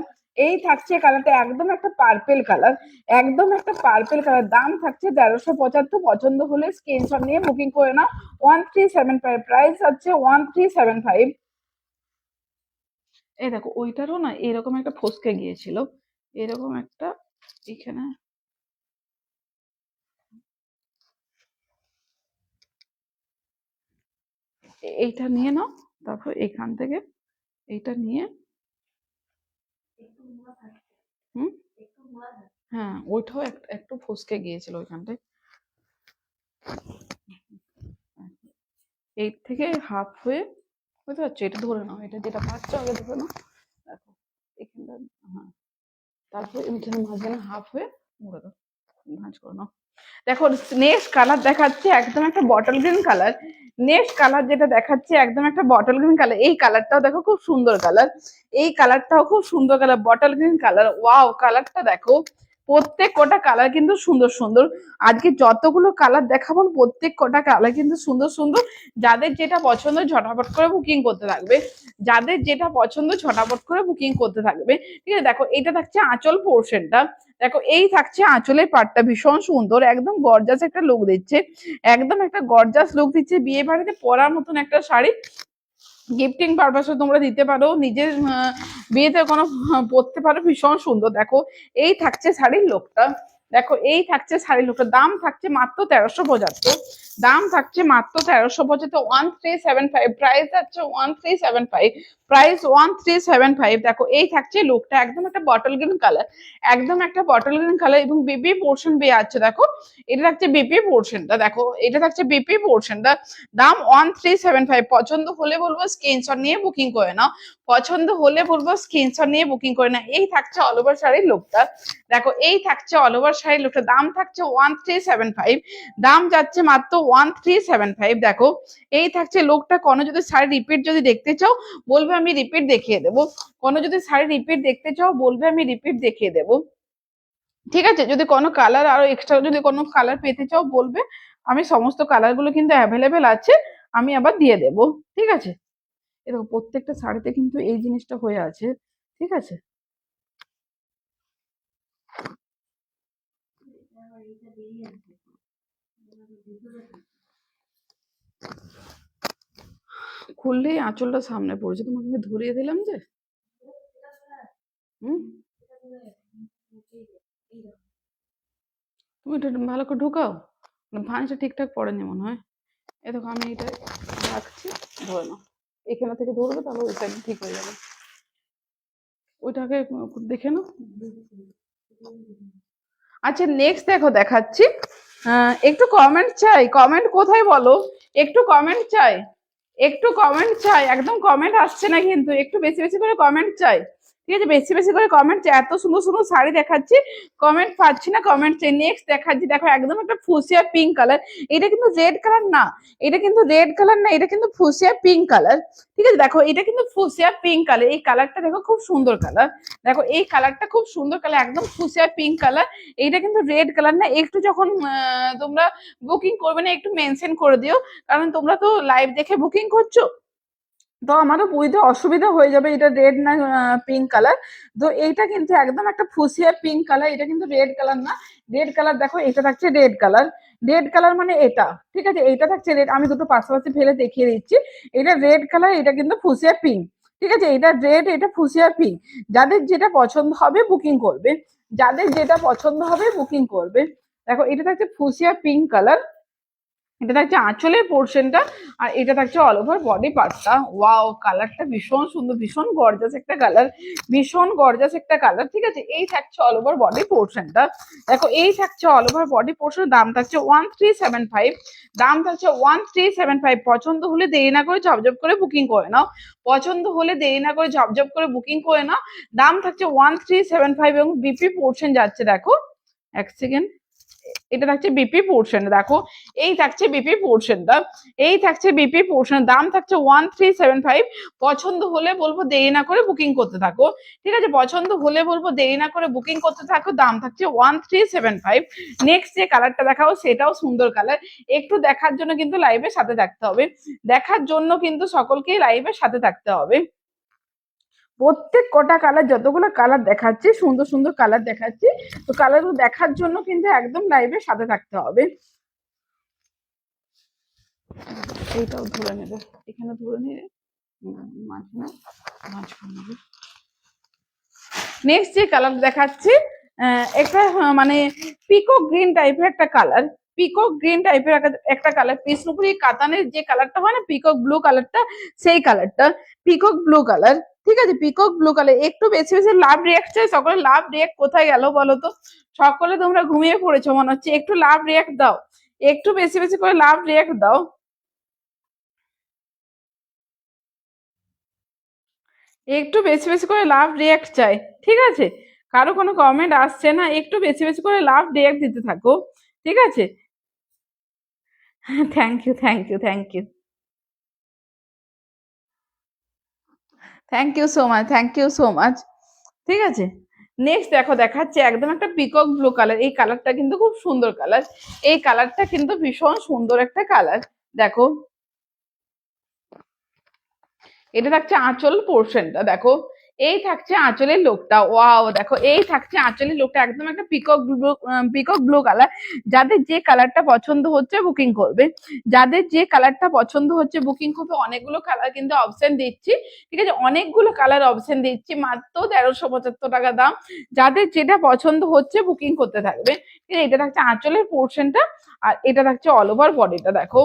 এই থাকছে কালারটা, একদম একটা পার্পেল কালার, একদম একটা পার্পেল কালার। দাম থাকছে 1375। পছন্দ হলে স্ক্রিনশট নিয়ে বুকিং করে নাও। 1375, প্রাইস হচ্ছে 1375। এই দেখো ওইটারও না এরকম একটা ফসকে গিয়েছিল, এরকম একটা এখানে। এইটা নিয়ে নাও, তারপর এখান থেকে এইটা নিয়ে, হুম, হ্যাঁ ওইটাও একটু ফসকে গিয়েছিল ওইখানটায়। এই থেকে হাফ হয়ে, বুঝতে পারছো, এটা ধরে নাও, এটা যেটা পাচ্ছ আগে ধরে নাও। দেখো এখানটা, হ্যাঁ, তারপর এখানে মাঝখানে হাফ হয়ে মুড়ে দাও, ভাঁজ করে নাও। দেখো নেক্সট কালার দেখাচ্ছে একদম একটা bottle green colour. Next colour যেটা দেখাচ্ছে একদম একটা বটল গ্রিন কালার। এই কালারটাও দেখো খুব সুন্দর কালার, এই কালারটাও খুব সুন্দর colour, bottle green colour. Wow কালারটা দেখো, প্রত্যেক কটা কালার কিন্তু সুন্দর সুন্দর। আজকে যতগুলো কালার দেখাবো প্রত্যেক কটা কালার কিন্তু সুন্দর সুন্দর। যাদের যেটা পছন্দ ঝটাপট করে বুকিং করতে থাকবে, যাদের যেটা পছন্দ ঝটাপট করে বুকিং করতে থাকবে। ঠিক আছে, দেখো এটা থাকছে আঁচল পোর্শনটা। দেখো এই থাকছে আঁচলের পাটটা, ভীষণ সুন্দর, একদম গর্জাস একটা লুক দিচ্ছে, একদম একটা গর্জাস লুক দিচ্ছে। বিয়ে বাড়িতে পরার মতন একটা শাড়ি, গিফটিং পারপাসে তোমরা দিতে পারো, নিজের বিয়েতে কোনো পরতে পারো, ভীষণ সুন্দর। দেখো এই থাকছে শাড়ির লোকটা, দেখো এই থাকছে শাড়ির লোকটা। দাম থাকছে মাত্র 1375, দাম থাকছে মাত্র 1375। 1375, প্রাইস আছে 1375, প্রাইস 1375। দেখো এই থাকছে লুকটা, একদম একটা বটল গ্রিন কালার, একদম একটা বটল গ্রিন কালার। এবং বিপি পোর্শন পেয়ে যাচ্ছে। দেখো এটা থাকছে বিপি পোর্শনটা, দেখো এটা থাকছে বিপি পোর্শনটা। দাম 1375। পছন্দ হলে বলবো স্ক্রিনশট নিয়ে বুকিং করে নাও, পছন্দ হলে বলবো স্ক্রিনশট নিয়ে বুকিং করে নাও। এই থাকছে অল ওভার শাড়ির লুকটা। দেখো এই থাকছে অল ওভার শাড়ির লুকটা, দাম থাকছে 1375, দাম যাচ্ছে মাত্র 1375। দেখো এই থাকছে লুকটা। কোনো যদি শাড়ি রিপিট যদি দেখতে চাও বলবে আমি রিপিট দেখিয়ে দেবো, কোনো যদি শাড়ি রিপিট দেখতে চাও বলবে আমি রিপিট দেখিয়ে দেবো, ঠিক আছে। যদি কোনো কালার আরো এক্সট্রা যদি কোনো কালার পেতে চাও বলবে, আমি সমস্ত কালার গুলো কিন্তু অ্যাভেলেবেল আছে, আমি আবার দিয়ে দেবো, ঠিক আছে। এরকম প্রত্যেকটা শাড়িতে কিন্তু এই জিনিসটা হয়ে আছে, ঠিক আছে। খুললেই আঁচলটা সামনে পড়েছে, তোমাকে আমি ধরিয়ে দিলাম যে। হুম, তুমি এটা ভালো করে ঢুকাও, ভাঁজটা ঠিকঠাক পড়েনি মনে হয়। এ দেখো আমি এটা রাখছি, ধরে নাও, এখানে থেকে ধরবে তাহলে ওই সাইড ঠিক হয়ে যাবে। ওইটাকে দেখে নাও। আচ্ছা নেক্সট দেখো দেখাচ্ছি, একটু কমেন্ট চাই, কমেন্ট কোথায় বলো, একটু কমেন্ট চাই, একটু কমেন্ট চাই, একদম কমেন্ট আসছে না কিন্তু, একটু বেশি বেশি করে কমেন্ট চাই, ঠিক আছে, বেশি বেশি করে কমেন্ট চাই। এত সুন্দর সুন্দর শাড়ি দেখাচ্ছি, কমেন্ট পাচ্ছি না, কমেন্ট চাই। নেক্সট দেখাচ্ছি, দেখো একদম একটা ফুসিয়া পিঙ্ক কালার, এটা কিন্তু রেড কালার না, এটা কিন্তু রেড কালার না, এটা কিন্তু ফুসিয়া পিঙ্ক কালার, ঠিক আছে। দেখো এটা কিন্তু ফুসিয়া পিঙ্ক কালার, এই কালারটা দেখো খুব সুন্দর কালার, দেখো এই কালারটা খুব সুন্দর কালার, একদম ফুসিয়া পিঙ্ক কালার। এইটা কিন্তু রেড কালার না, একটু যখন তোমরা বুকিং করবে না একটু মেনশন করে দিও, কারণ তোমরা তো লাইভ দেখে বুকিং করছো, তো আমারও বুঝতে অসুবিধা হয়ে যাবে এটা রেড না পিঙ্ক কালার। তো এইটা কিন্তু একদম একটা ফুসিয়া পিঙ্ক কালার, এটা কিন্তু রেড কালার না, রেড কালার দেখো এটা থাকছে রেড কালার, রেড কালার মানে এটা, ঠিক আছে, এইটা থাকছে রেড, আমি দুটো পাশাপাশি ফেলে দেখিয়ে দিচ্ছি, এটা রেড কালার, এটা কিন্তু ফুসিয়া পিঙ্ক, ঠিক আছে, এটা রেড, এটা ফুসিয়া পিঙ্ক। যাদের যেটা পছন্দ হবে বুকিং করবে, যাদের যেটা পছন্দ হবে বুকিং করবে। দেখো এটা থাকছে ফুসিয়া পিঙ্ক কালার, এটা থাকছে আঁচলের পোর্শনটা, আর এটা থাকছে অল ওভার বডি পার্টটা। ওয়াও কালারটা ভীষণ সুন্দর, ভীষণ গর্জাস একটা কালার, ভীষণ গর্জাস একটা কালার, ঠিক আছে। এই থাকছে অল ওভার বডি পোর্শনটা, দেখো এই থাকছে অল ওভার বডি পোর্শন, দাম থাকছে 1375, দাম থাকছে 1375। পছন্দ হলে দেরি না করে ঝপঝপ করে বুকিং করে নাও, পছন্দ হলে দেরি না করে ঝপঝপ করে বুকিং করে নাও, দাম থাকছে 1375 এবং বিপি পোর্শন যাচ্ছে, দেখো এক সেকেন্ড, এটা থাকছে বিপি পোর্শন, দেখো এই থাকছে বিপি পোর্শনটা, এই থাকছে বিপি পোর্শন, দাম থাকছে 1375। পছন্দ হলে বলবো দেরি না করে বুকিং করতে থাকো, ঠিক আছে, পছন্দ হলে বলবো দেরি না করে বুকিং করতে থাকো, দাম থাকছে 1375। নেক্সট যে কালারটা দেখাবো সেটাও সুন্দর কালার, একটু দেখার জন্য কিন্তু লাইভের সাথে থাকতে হবে, দেখার জন্য কিন্তু সকলকেই লাইভের সাথে থাকতে হবে। প্রত্যেক কটা কালার, যতগুলো কালার দেখাচ্ছি সুন্দর সুন্দর কালার দেখাচ্ছি, তো কালারগুলো দেখার জন্য কিন্তু একদম লাইভের সাথে থাকতে হবে। এইটাও ধরে নেবে, এখানে ধরে নিয়ে মাঝখানে। নেক্সট যে কালার দেখাচ্ছি একটা মানে পিকক গ্রিন টাইপের একটা কালার, পিকক গ্রিন টাইপের একটা কালার, বিষ্ণুপুরি কাতানের যে কালারটা হয় না পিকক ব্লু কালারটা, সেই কালারটা পিকক ব্লু কালার, ঠিক আছে, পিকক ব্লু কালার। একটু বেশি বেশি লাভ রিয়াক্ট চাই, সকলে লাভ রিয়াক্ট কোথায় গেল বলো তো, সকলে তোমরা ঘুমিয়ে পড়েছো মনে হচ্ছে, একটু লাভ রিয়াক্ট দাও, একটু বেশি বেশি করে লাভ রিয়াক্ট দাও, একটু বেশি বেশি করে লাভ রিয়াক্ট চাই, ঠিক আছে। কারো কোনো কমেন্ট আসছে না, একটু বেশি বেশি করে লাভ রিয়াক্ট দিতে থাকো, ঠিক আছে। Thank you, thank you, thank you, thank you so much, thank you so much, ঠিক আছে। নেক্সট দেখো দেখাচ্ছে একদম একটা পিকক ব্লু কালার, এই কালারটা কিন্তু খুব সুন্দর কালার, এই কালারটা কিন্তু ভীষণ সুন্দর একটা কালার, দেখো এটা থাকছে আঁচল পোর্শনটা, দেখো এই থাকছে আঁচলের লোকটা, ওয়াও দেখো এই থাকছে আঁচলের লোকটা, একদম একটা peacock blue, peacock blue colour. যাদের যে কালারটা পছন্দ হচ্ছে বুকিং করবে, যাদের যে কালারটা পছন্দ হচ্ছে বুকিং করবে। অনেকগুলো কালার কিন্তু অপশন দিচ্ছি, ঠিক আছে, অনেকগুলো কালার অপশন দিচ্ছি, মাত্র 1375 টাকা দাম, যাদের যেটা পছন্দ হচ্ছে বুকিং করতে থাকবে, ঠিক আছে। এটা থাকছে আঁচলের পোর্শনটা, আর এটা থাকছে অল ওভার বডিটা, দেখো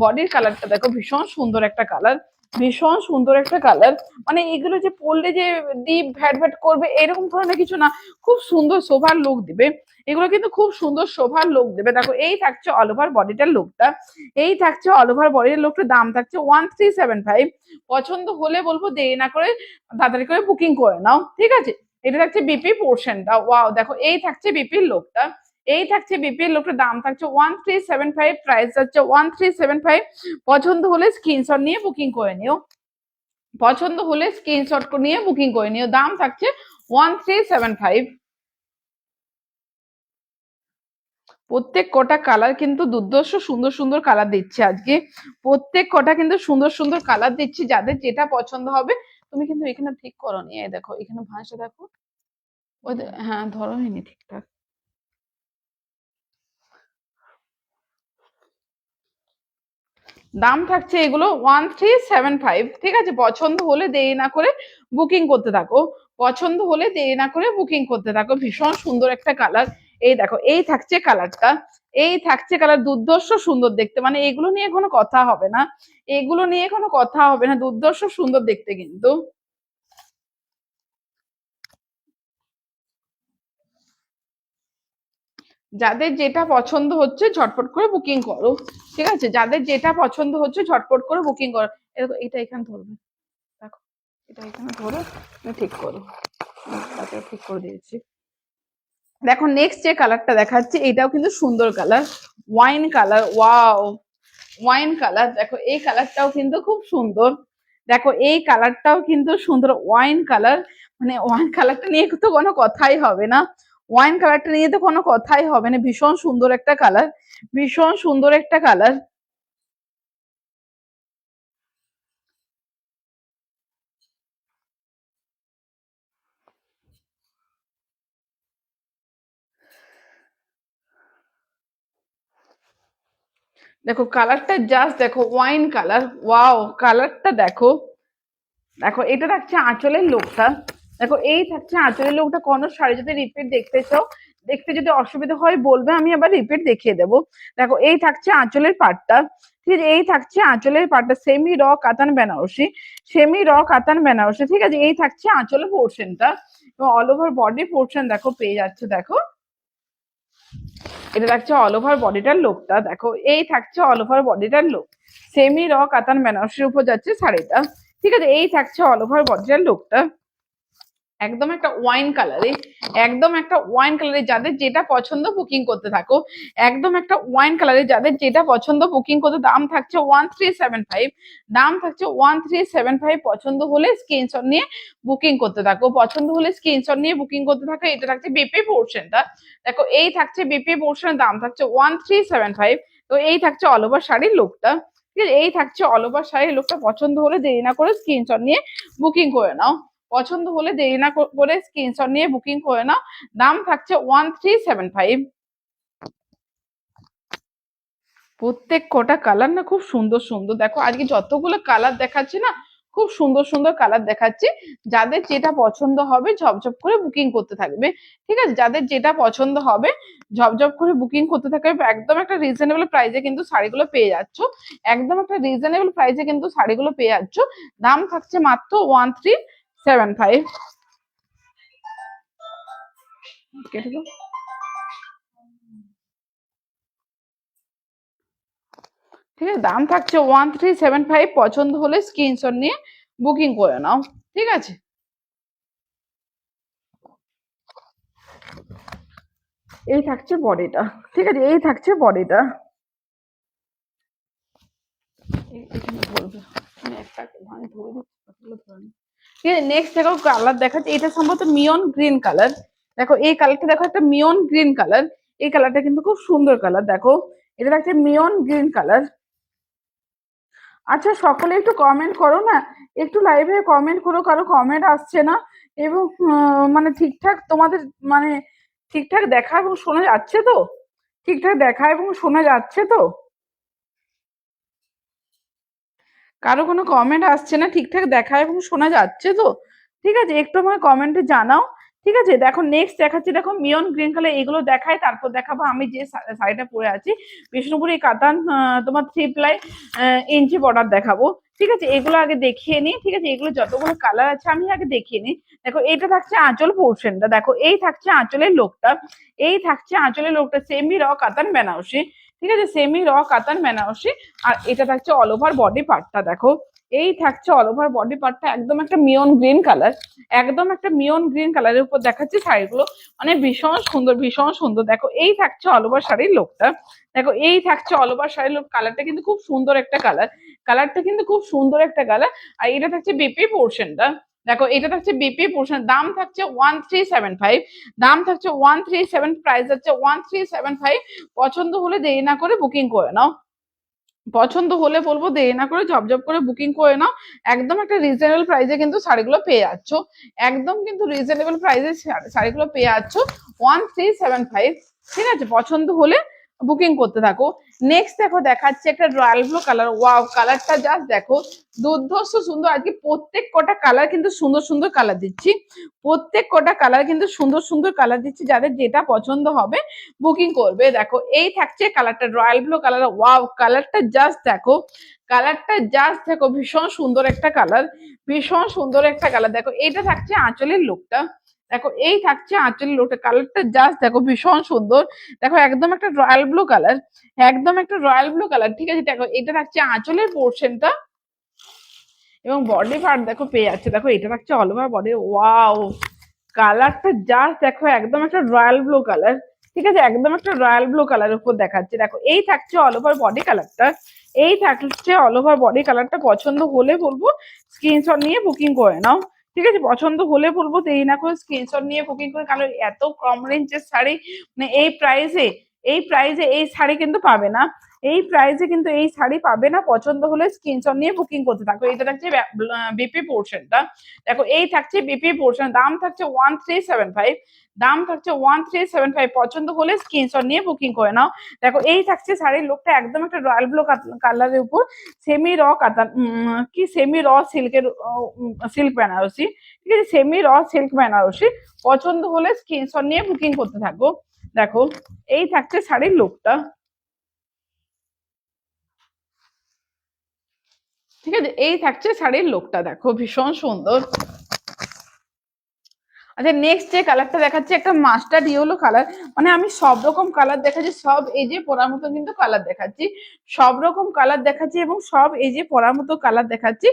বডির কালারটা দেখো ভীষণ সুন্দর একটা কালার, ভীষণ সুন্দর একটা কালার, মানে এগুলো যে পরলে যে ডিপ ভ্যাট ভ্যাট করবে এরকম ধরনের কিছু না, খুব সুন্দর শোভার লুক দিবে, এগুলো কিন্তু খুব সুন্দর শোভার লুক দেবে। দেখো এই থাকছে অল ওভার বডিটার লুকটা, এই থাকছে অল ওভার বডির লুকটার, দাম থাকছে 1375। পছন্দ হলে বলবো দেরি না করে তাড়াতাড়ি করে বুকিং করে নাও, ঠিক আছে। এটা থাকছে বিপি পোর্শনটা, ওয়াও দেখো এই থাকছে বিপির লুকটা, এই থাকছে বিপিএল লোকটার দাম থাকছে 1375, প্রাইস হচ্ছে 1375। পছন্দ হলে স্ক্রিনশট নিয়ে বুকিং করে নিও, পছন্দ হলে স্ক্রিনশট নিয়ে বুকিং করে নিও। দাম থাকছে 1375। প্রত্যেক কটা কালার কিন্তু দুর্ধর্ষ সুন্দর সুন্দর কালার দিচ্ছে আজকে, প্রত্যেক কটা কিন্তু সুন্দর সুন্দর কালার দিচ্ছি। যাদের যেটা পছন্দ হবে তুমি কিন্তু এখানে ঠিক করো নি, দেখো এখানে ভাঁজটা দেখো, ওই হ্যাঁ ধরো হয়নি ঠিকঠাক। দাম থাকছে এগুলো 1375, ঠিক আছে। পছন্দ হলে দেরি না করে বুকিং করতে থাকো, পছন্দ হলে দেরি না করে বুকিং করতে থাকো। ভীষণ সুন্দর একটা কালার, এই দেখো এই থাকছে কালারটা, এই থাকছে কালার দুর্ধর্ষ সুন্দর দেখতে, মানে এগুলো নিয়ে কোনো কথা হবে না, এগুলো নিয়ে কোনো কথা হবে না, দুর্ধর্ষ সুন্দর দেখতে কিন্তু। যাদের যেটা পছন্দ হচ্ছে ঝটপট করে বুকিং করো, ঠিক আছে। যাদের যেটা পছন্দ হচ্ছে ঝটপট করে বুকিং করো। এটা এখানে ধরবে, দেখো এটা এখানে ধরো, ঠিক করো, ঠিক করে দিয়েছি। দেখো নেক্সট যে কালারটা দেখাচ্ছি এটাও কিন্তু সুন্দর colour, wine colour. Wow, wine colour, দেখো এই কালারটাও কিন্তু খুব সুন্দর, দেখো এই কালারটাও কিন্তু সুন্দর, ওয়াইন কালার। মানে ওয়াইন কালারটা নিয়ে তো কোনো কথাই হবে না, ওয়াইন কালারটা নিয়ে তো কোনো কথাই হবে না, ভীষণ সুন্দর একটা কালার, ভীষণ সুন্দর একটা কালার। দেখো কালারটা জাস্ট দেখো, ওয়াইন কালার। ওয়াও, কালারটা দেখো, দেখো এটা থাকছে আঁচলের লোকটা, দেখো এই থাকছে আঁচলের লোকটা। কোনো শাড়ি যদি রিপিট দেখতে চাও, দেখতে যদি অসুবিধা হয় বলবে, আমি আবার রিপিট দেখিয়ে দেবো। দেখো এই থাকছে আঁচলের পাটটা, ঠিক আছে, এই থাকছে আঁচলের পাটটা, সেমি র কাতান বেনারসি, সেমি র কাতান বেনারসি, ঠিক আছে। এই থাকছে আঁচলের পোর্শনটা, এবং অল ওভার বডি পোর্শন দেখো পেয়ে যাচ্ছে, দেখো এটা থাকছে অল ওভার বডিটার লোকটা, দেখো এই থাকছে অল ওভার বডিটার লোক, সেমি র কাতান বেনারসির উপর যাচ্ছে শাড়িটা, ঠিক আছে। এই থাকছে অল ওভার বডিটার লোকটা, একদম একটা ওয়াইন কালারে, একদম একটা ওয়াইন কালারে। যাদের যেটা পছন্দ বুকিং করতে থাকো, একদম একটা ওয়াইন কালারে, যাদের যেটা পছন্দ বুকিং করতে। দাম থাকছে 1375, দাম থাকছে 1375। পছন্দ হলে স্ক্রিনশট নিয়ে বুকিং করতে থাকো, পছন্দ হলে স্ক্রিনশট নিয়ে বুকিং করতে থাকো। এটা থাকছে বিপি পোর্শনটা, দেখো এই থাকছে বিপি পোর্শনের দাম থাকছে 1375। তো এই থাকছে অল ওভার শাড়ির লুকটা, ঠিক আছে, এই থাকছে অল ওভার শাড়ির লুকটা। পছন্দ হলে দেরি না করে স্ক্রিনশট নিয়ে বুকিং করে নাও, পছন্দ হলে দেরি না করে স্ক্রিনশট নিয়ে বুকিং করে নাও। দাম থাকছে 1375। প্রত্যেক কটা কালার না খুব সুন্দর সুন্দর, দেখো আজকে যতগুলো কালার দেখাচ্ছি না, খুব সুন্দর সুন্দর কালার দেখাচ্ছি। যাদের যেটা পছন্দ হবে ঝপঝপ করে বুকিং করতে থাকবে, ঠিক আছে। যাদের যেটা পছন্দ হবে ঝপঝপ করে বুকিং করতে থাকবে। একদম একটা রিজনেবল প্রাইসে কিন্তু শাড়িগুলো পেয়ে যাচ্ছ, একদম একটা রিজনেবল প্রাইসে কিন্তু শাড়িগুলো পেয়ে যাচ্ছ। দাম থাকছে মাত্র 1375। কেটে দাও। ঠিক আছে, দাম থাকছে 1375। পছন্দ হলে স্ক্রিনশট নিয়ে বুকিং করে নাও, ঠিক আছে। এই থাকছে বডিটা, ঠিক আছে, এই থাকছে বডিটা। এখানে ধরবে, একটা ধরে দিচ্ছি, ঠিক আছে। নেক্সট দেখো কালার দেখাচ্ছে, এটা সম্ভবত মিয়ন গ্রিন কালার। দেখো এই কালারটা, দেখো একটা মিয়ন গ্রিন কালার, এই কালারটা কিন্তু খুব সুন্দর কালার, দেখো এটা থাকছে মিয়ন গ্রিন কালার। আচ্ছা সকলে একটু কমেন্ট করো না, একটু লাইভে কমেন্ট করো, কারো কমেন্ট আসছে না। এবং মানে ঠিকঠাক তোমাদের মানে ঠিকঠাক দেখা এবং শোনা যাচ্ছে তো, ঠিকঠাক দেখা এবং শোনা যাচ্ছে তো? কারো কোনো কমেন্ট আসছে না, ঠিকঠাক দেখা এবং শোনা যাচ্ছে তো? ঠিক আছে, একটু আমাকে কমেন্টে জানাও, ঠিক আছে। দেখো নেক্সট দেখাচ্ছি, দেখো মিয়ন গ্রিন কালার, এগুলো দেখাই, তারপর দেখাবো আমি যে শাড়িটা পরে আছি, বিষ্ণুপুরি কাতান, তোমার 3 প্লাই ইঞ্চি বর্ডার দেখাবো, ঠিক আছে। এগুলো আগে দেখিয়ে নিই, ঠিক আছে, এগুলো যতগুলো কালার আছে আমি আগে দেখিয়ে নিই। দেখো এটা থাকছে আঁচল পোর্শনটা, দেখো এই থাকছে আঁচলের লোকটা, এই থাকছে আঁচলের লোকটা, সেমি র কাতান বেনারসি, ঠিক আছে, সেমি র কাতান বেনারসি। আর এটা থাকছে অল ওভার বডি পার্টটা, দেখো এই থাকছে অল ওভার বডি পার্টটা একদম একটা মিয়ন গ্রিন কালার, একদম একটা মিয়ন গ্রিন কালারের উপর দেখাচ্ছি শাড়িগুলো, মানে ভীষণ সুন্দর ভীষণ সুন্দর। দেখো এই থাকছে অল ওভার শাড়ির লোকটা, দেখো এই থাকছে অল ওভার শাড়ির লোক, কালারটা কিন্তু খুব সুন্দর একটা কালার, কালারটা কিন্তু খুব সুন্দর একটা কালার। আর এটা থাকছে বিপি পোর্শনটা, দেখো এটা থাকছে বিপি পোর্শন, দাম থাকছে 1375, দাম থাকছে 137, প্রাইস হচ্ছে 1375। পছন্দ হলে দেরি না করে বুকিং করে নাও, পছন্দ হলে বলবো দেরি না করে ঝপঝপ করে বুকিং করে নাও। একদম একটা রিজনেবল প্রাইসে কিন্তু শাড়িগুলো পেয়ে যাচ্ছ, একদম কিন্তু রিজনেবল প্রাইসে শাড়িগুলো পেয়ে যাচ্ছ 1375। ঠিক আছে, পছন্দ হলে বুকিং করতে থাকো। নেক্সট দেখো দেখাচ্ছে একটা রয়্যাল ব্লু কালার, ওয়াও কালারটা জাস্ট দেখো দুর্ধর্ষ সুন্দর। আজকে প্রত্যেক কটা কালার কিন্তু সুন্দর সুন্দর কালার দিচ্ছি, প্রত্যেক কটা কালার কিন্তু সুন্দর সুন্দর কালার দিচ্ছি, যাদের যেটা পছন্দ হবে বুকিং করবে। দেখো এই থাকছে কালারটা রয়্যাল ব্লু কালার, ওয়াও কালারটা জাস্ট দেখো, কালারটা জাস্ট দেখো ভীষণ সুন্দর একটা কালার, ভীষণ সুন্দর একটা কালার। দেখো এইটা থাকছে আঁচলের লুকটা, দেখো এই থাকছে আঁচলের লুকটা, কালারটা জাস্ট দেখো ভীষণ সুন্দর। দেখো একদম একটা রয়্যাল ব্লু কালার, একদম একটা রয়্যাল ব্লু কালার। ঠিক আছে, দেখো এটা থাকছে আঁচলের পোর্শনটা এবং বডি পার্ট দেখো পেয়ে যাচ্ছে। দেখো এটা থাকছে অল ওভার বডি, ওয়াও কালারটা জাস্ট দেখো একদম একটা রয়্যাল ব্লু কালার। ঠিক আছে, একদম একটা রয়্যাল ব্লু কালারের উপর দেখাচ্ছে। দেখো এই থাকছে অল ওভার বডি কালারটা, এই থাকছে অল ওভার বডি কালারটা। পছন্দ হলে বলবো স্ক্রিনশট নিয়ে বুকিং করে নাও। ঠিক আছে, পছন্দ হলে বলবো দেরি না করে স্ক্রিনশট নিয়ে বুকিং করে, কারণ এত কম রেঞ্জের শাড়ি মানে এই প্রাইসে, এই প্রাইসে এই শাড়ি কিন্তু পাবে না, এই প্রাইসে কিন্তু এই শাড়ি পাবে না। পছন্দ হলে স্ক্রিনশট নিয়ে বুকিং করতে থাকো। এটা থাকছে বিপি পোর্শনটা, দেখো এই থাকছে বিপি পোর্শন, দাম থাকছে 1375, দাম থাকছে 1375। পছন্দ হলে স্ক্রিনশট নিয়ে বুকিং করে নাও। দেখো এই থাকছে শাড়ির লুকটা একদম একটা রয়্যাল ব্লু কালারের উপর সেমি র কাতান, কি সেমি র সিল্কের, সিল্ক বেনারসি। ঠিক আছে, সেমি র সিল্ক বেনারসি। পছন্দ হলে স্ক্রিনশট নিয়ে বুকিং করতে থাকো। দেখো এই থাকছে শাড়ির লুকটা। ঠিক আছে, এই থাকছে শাড়ির লুকটা, দেখো ভীষণ সুন্দর। আচ্ছা নেক্সট যে কালারটা দেখাচ্ছি একটা মাস্টার্ড ইয়েলো কালার, মানে আমি সব রকম কালার দেখাচ্ছি, সব এই যে পরার মতো কিন্তু কালার দেখাচ্ছি, সব রকম কালার দেখাচ্ছি এবং সব এই যে পরার মতো কালার দেখাচ্ছি।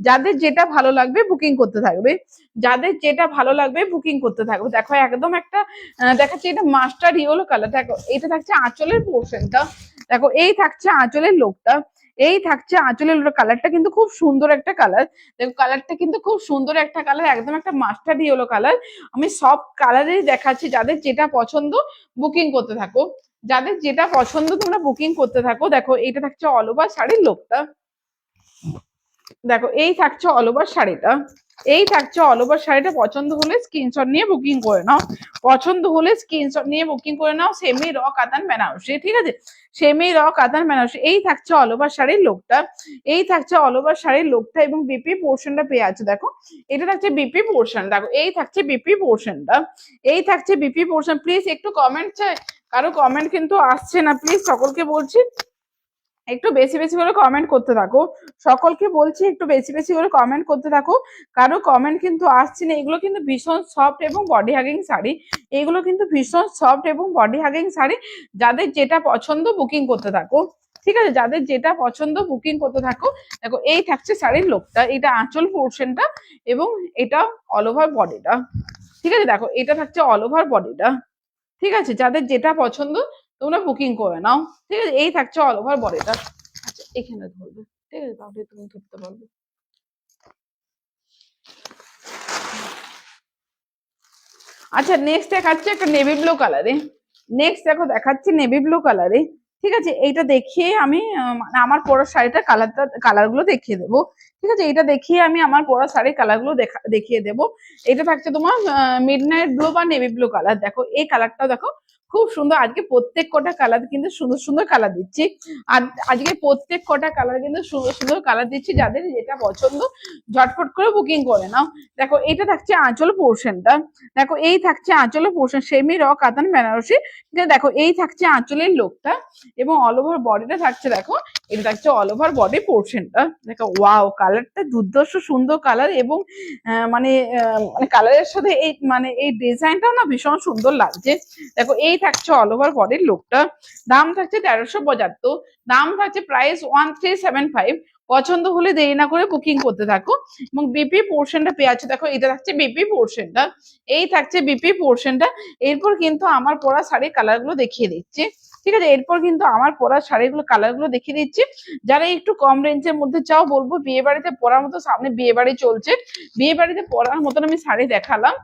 যাদের যেটা ভালো লাগবে বুকিং করতে থাকবে, যাদের যেটা ভালো লাগবে বুকিং করতে থাকবে। দেখো একদম একটা দেখাচ্ছি এটা মাস্টার্ড ইয়েলো কালার। দেখো এটা থাকছে আঁচলের পোর্শনটা, দেখো এই থাকছে আঁচলের লোকটা, এই থাকছে আঁচলের কালারটা কিন্তু খুব সুন্দর একটা কালার। দেখো কালারটা কিন্তু খুব সুন্দর একটা কালার, একদম একটা মাস্টার্ড ইয়েলো কালার। আমি সব কালারেই দেখাচ্ছি, যাদের যেটা পছন্দ বুকিং করতে থাকো, যাদের যেটা পছন্দ তোমরা বুকিং করতে থাকো। দেখো এটা থাকছে অল ওভার শাড়ির লোকটা, দেখো এই থাকছে অল ওভার শাড়িটা, এই থাকছে অল ওভার শাড়িটা। পছন্দ হলে স্ক্রিনশট নিয়ে বুকিং করে নাও, পছন্দ হলে স্ক্রিনশট নিয়ে বুকিং করে নাও। সেমি র কাতান বেনারসি, ঠিক আছে, সেমি র কাতান বেনারসি। এই থাকছে অল ওভার শাড়ির লোকটা, এই থাকছে অল ওভার শাড়ির লোকটা এবং বিপি পোর্শনটা পেয়ে আছে। দেখো এটা থাকছে বিপি পোর্শন, দেখো এই থাকছে বিপি পোর্শনটা, এই থাকছে বিপি পোর্শন। প্লিজ একটু কমেন্ট চাই, কারো কমেন্ট কিন্তু আসছে না, প্লিজ সকলকে বলছি একটু বেশি বেশি করে কমেন্ট করতে থাকো, সকলকে বলছি একটু বেশি বেশি করে কমেন্ট করতে থাকো। কারো কমেন্ট কিন্তু আসছে না। এগুলো কিন্তু ভীষণ সফট এবং বডি হাগিং শাড়ি, এগুলো কিন্তু ভীষণ সফট এবং বডি হাগিং শাড়ি। যাদের যেটা পছন্দ বুকিং করতে থাকো। ঠিক আছে, যাদের যেটা পছন্দ বুকিং করতে থাকো। দেখো এই থাকছে শাড়ির লোকটা, এটা আঁচল পোর্শনটা এবং এটা অল ওভার বডিটা। ঠিক আছে, দেখো এটা থাকছে অল ওভার বডিটা। ঠিক আছে, যাদের যেটা পছন্দ তোমরা বুকিং করে নাও। ঠিক আছে, এই থাকছে অল ওভার বডিটা। আচ্ছা এখানে ধরবে, ঠিক আছে, তাহলে তুমি ধরতে পারবে। আচ্ছা নেক্সট দেখাচ্ছি একটা নেভি ব্লু কালারে, নেক্সট দেখো দেখাচ্ছি নেভি ব্লু কালারে। ঠিক আছে, এইটা দেখিয়ে আমি মানে আমার পরা শাড়িটা কালারগুলো দেখিয়ে দেবো। ঠিক আছে, এটা দেখিয়ে আমি আমার পরা শাড়ির কালারগুলো দেখিয়ে দেবো। এটা থাকছে তোমার মিডনাইট ব্লু বা নেভি ব্লু কালার। দেখো এই কালারটা দেখো খুব সুন্দর। আজকে প্রত্যেক কটা কালার কিন্তু সুন্দর সুন্দর কালার দিচ্ছি, আর আজকে প্রত্যেক কটা কালার কিন্তু সুন্দর সুন্দর কালার দিচ্ছি। যাদের যেটা পছন্দ ঝটফট করে বুকিং করে নাও। দেখো এটা থাকছে আঁচল পোর্শনটা, দেখো এই থাকছে আঁচলের পোর্শন, সেমি র কাতান বেনারসি। ঠিক আছে, দেখো এই থাকছে আঁচলের লোকটা এবং অল ওভার বডিটা থাকছে। দেখো এটা থাকছে অল ওভার বডি পোর্শনটা। দেখো ওয়াও কালারটা দুর্ধর্ষ সুন্দর কালার এবং মানে মানে কালারের সাথে এই মানে এই ডিজাইনটাও না ভীষণ সুন্দর লাগছে। দেখো এই থাকছে অল ওভার বডির লুকটা, দাম থাকছে 1375, দাম থাকছে প্রাইস 1375। পছন্দ হলে দেরি না করে বুকিং করতে থাকো। এবং বিপি পোর্শনটা পেয়ে যাচ্ছ, দেখো এটা থাকছে বিপি পোর্শনটা, এই থাকছে বিপি পোর্শনটা। এরপর কিন্তু আমার পরা শাড়ির কালার গুলো দেখিয়ে দিচ্ছি, ঠিক আছে? এরপর কিন্তু আমার পরা শাড়িগুলো কালার গুলো দেখিয়ে দিচ্ছি। যারা একটু কম রেঞ্জের মধ্যে চাও, বলবো বিয়ে বাড়িতে পরার মতো, সামনে বিয়ে বাড়ি চলছে, বিয়ে বাড়িতে পরার মতন আমি শাড়ি দেখালাম,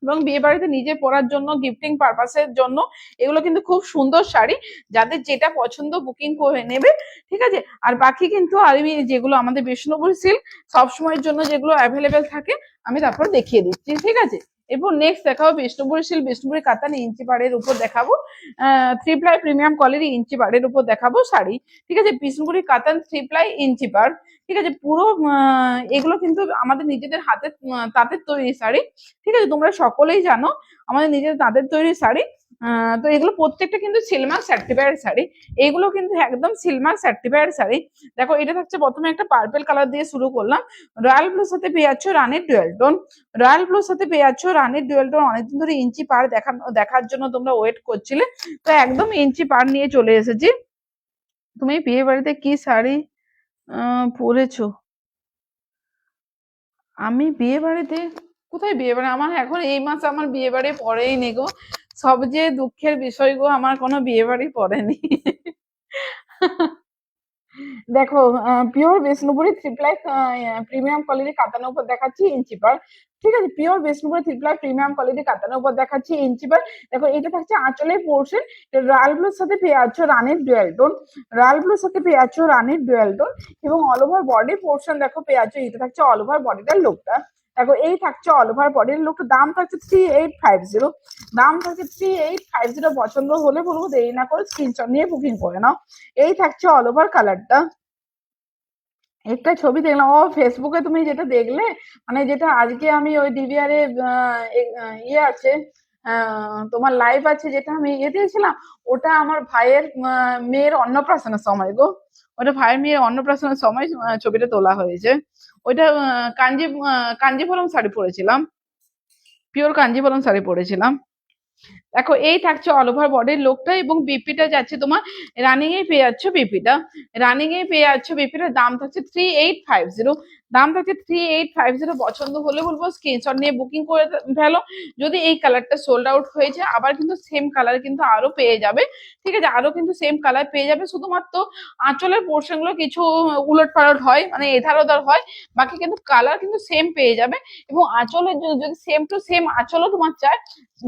এবং বিয়ে বাড়িতে নিজে পরার জন্য, গিফটিং পারপাসের জন্য এগুলো কিন্তু খুব সুন্দর শাড়ি। যাদের যেটা পছন্দ বুকিং করে নেবে, ঠিক আছে? আর বাকি কিন্তু আমি যেগুলো আমাদের বিষ্ণুপুর সিল্ক সবসময়ের জন্য যেগুলো অ্যাভেলেবেল থাকে আমি তারপর দেখিয়ে দিচ্ছি, ঠিক আছে? এরপর নেক্সট দেখাবো বিষ্ণুপুরি সিল্ক, বিষ্ণুপুরি কাতান ইঞ্চি পাড়ের উপর দেখাবো, 3 প্লাই প্রিমিয়াম কোয়ালিটি ইঞ্চি পাড়ের উপর দেখাবো শাড়ি, ঠিক আছে? বিষ্ণুপুরি কাতান 3 প্লাই ইঞ্চি পাড়, ঠিক আছে? পুরো এগুলো কিন্তু আমাদের নিজেদের হাতে তাঁতের তৈরি শাড়ি, ঠিক আছে? তোমরা সকলেই জানো আমাদের নিজেদের তাঁতের তৈরি শাড়ি। তো এগুলো প্রত্যেকটা কিন্তু সিলমার্ক সার্টিফাইড শাড়ি, এইগুলো কিন্তু একদম সিলমার্ক সার্টিফাইড শাড়ি। দেখো এটা থাকছে, প্রথমে একটা পার্পেল কালার দিয়ে শুরু করলাম, রয়্যাল ব্লুর সাথে পেয়ে যাচ্ছ রানের ডুয়েল টোন, রয়্যাল ব্লুর সাথে পেয়ে যাচ্ছ রানের ডুয়েল টোন। অনেকদিন ধরে ইঞ্চি পাড় দেখার জন্য তোমরা ওয়েট করছিলে, তো একদম ইঞ্চি পাড় নিয়ে চলে এসেছি। তুমি বিয়ে বাড়িতে কি শাড়ি পরেছো? আমি বিয়ে বাড়িতে, কোথায় বিয়ে বাড়ি, আমার এখন এই মাসে আমার বিয়ে বাড়ি পড়েই নি গো। সবচেয়ে দুঃখের বিষয় গো, আমার কোনো বিয়ে বাড়ি পড়েনি। দেখো pure Bishnupuri 3 ply premium quality কাতানের উপর দেখাচ্ছি ইঞ্চি পার, ঠিক আছে? Pure Bishnupuri 3 ply premium quality কাতানের উপর দেখাচ্ছি ইঞ্চি পার। দেখো এটা থাকছে আঁচলের পোর্শন, রয়্যাল ব্লুর সাথে পেয়ে যাচ্ছ রানের ডুয়েল টোন, রয়্যাল ব্লুর সাথে পেয়ে যাচ্ছ রানের ডুয়েল টোন। এবং অল ওভার বডি পোর্শন দেখো পেয়ে যাচ্ছ, এটা থাকছে অল ওভার বডিটার লুকটা। দেখো এই থাকছে অল ওভার বডির লুকটা, দাম থাকছে 3850, দাম থাকছে 3850। পছন্দ হলে বলবো দেরি না করে স্ক্রিনশট নিয়ে বুকিং করে নাও। এই থাকছে অল ওভার কালারটা। একটা ছবি দেখলাম, ও ফেসবুকে তুমি যেটা দেখলে, মানে যেটা আজকে আমি ওই ডিভিআর এ ইয়ে আছে, তোমার লাইভ আছে, যেটা আমি ইয়ে দিয়েছিলাম, ওটা আমার ভাইয়ের মেয়ের অন্নপ্রাশনের সময় গো, ওটা ভাইয়ের মেয়ের অন্নপ্রাশনের সময় ছবিটা তোলা হয়েছে। ওইটা কাঞ্জিপুরম শাড়ি পরেছিলাম, পিওর কাঞ্জিপুরম শাড়ি পরেছিলাম। দেখো এই থাকছে অল ওভার বডির লুকটা, এবং বিপিটা যাচ্ছে তোমার রানিং এ পেয়ে যাচ্ছ, বিপিটা রানিং এ পেয়ে যাচ্ছ, বিপিটার দাম থাকছে 3850, দাম থাকছে 3850। পছন্দ হলে বলবো স্ক্রিনশট নিয়ে বুকিং করে ফেলো। যদি এই কালারটা সোল্ড আউট হয়ে যায়, আবার কিন্তু সেম কালার কিন্তু আরো পেয়ে যাবে, ঠিক আছে? আরো কিন্তু সেম কালার পেয়ে যাবে, শুধুমাত্র আঁচলের পোর্শন গুলো কিছু উলট পালট হয়, মানে এধার ওধার হয়, বাকি কিন্তু কালার কিন্তু সেম পেয়ে যাবে। এবং আঁচলের যদি সেম টু সেম আঁচলও তোমার চায়,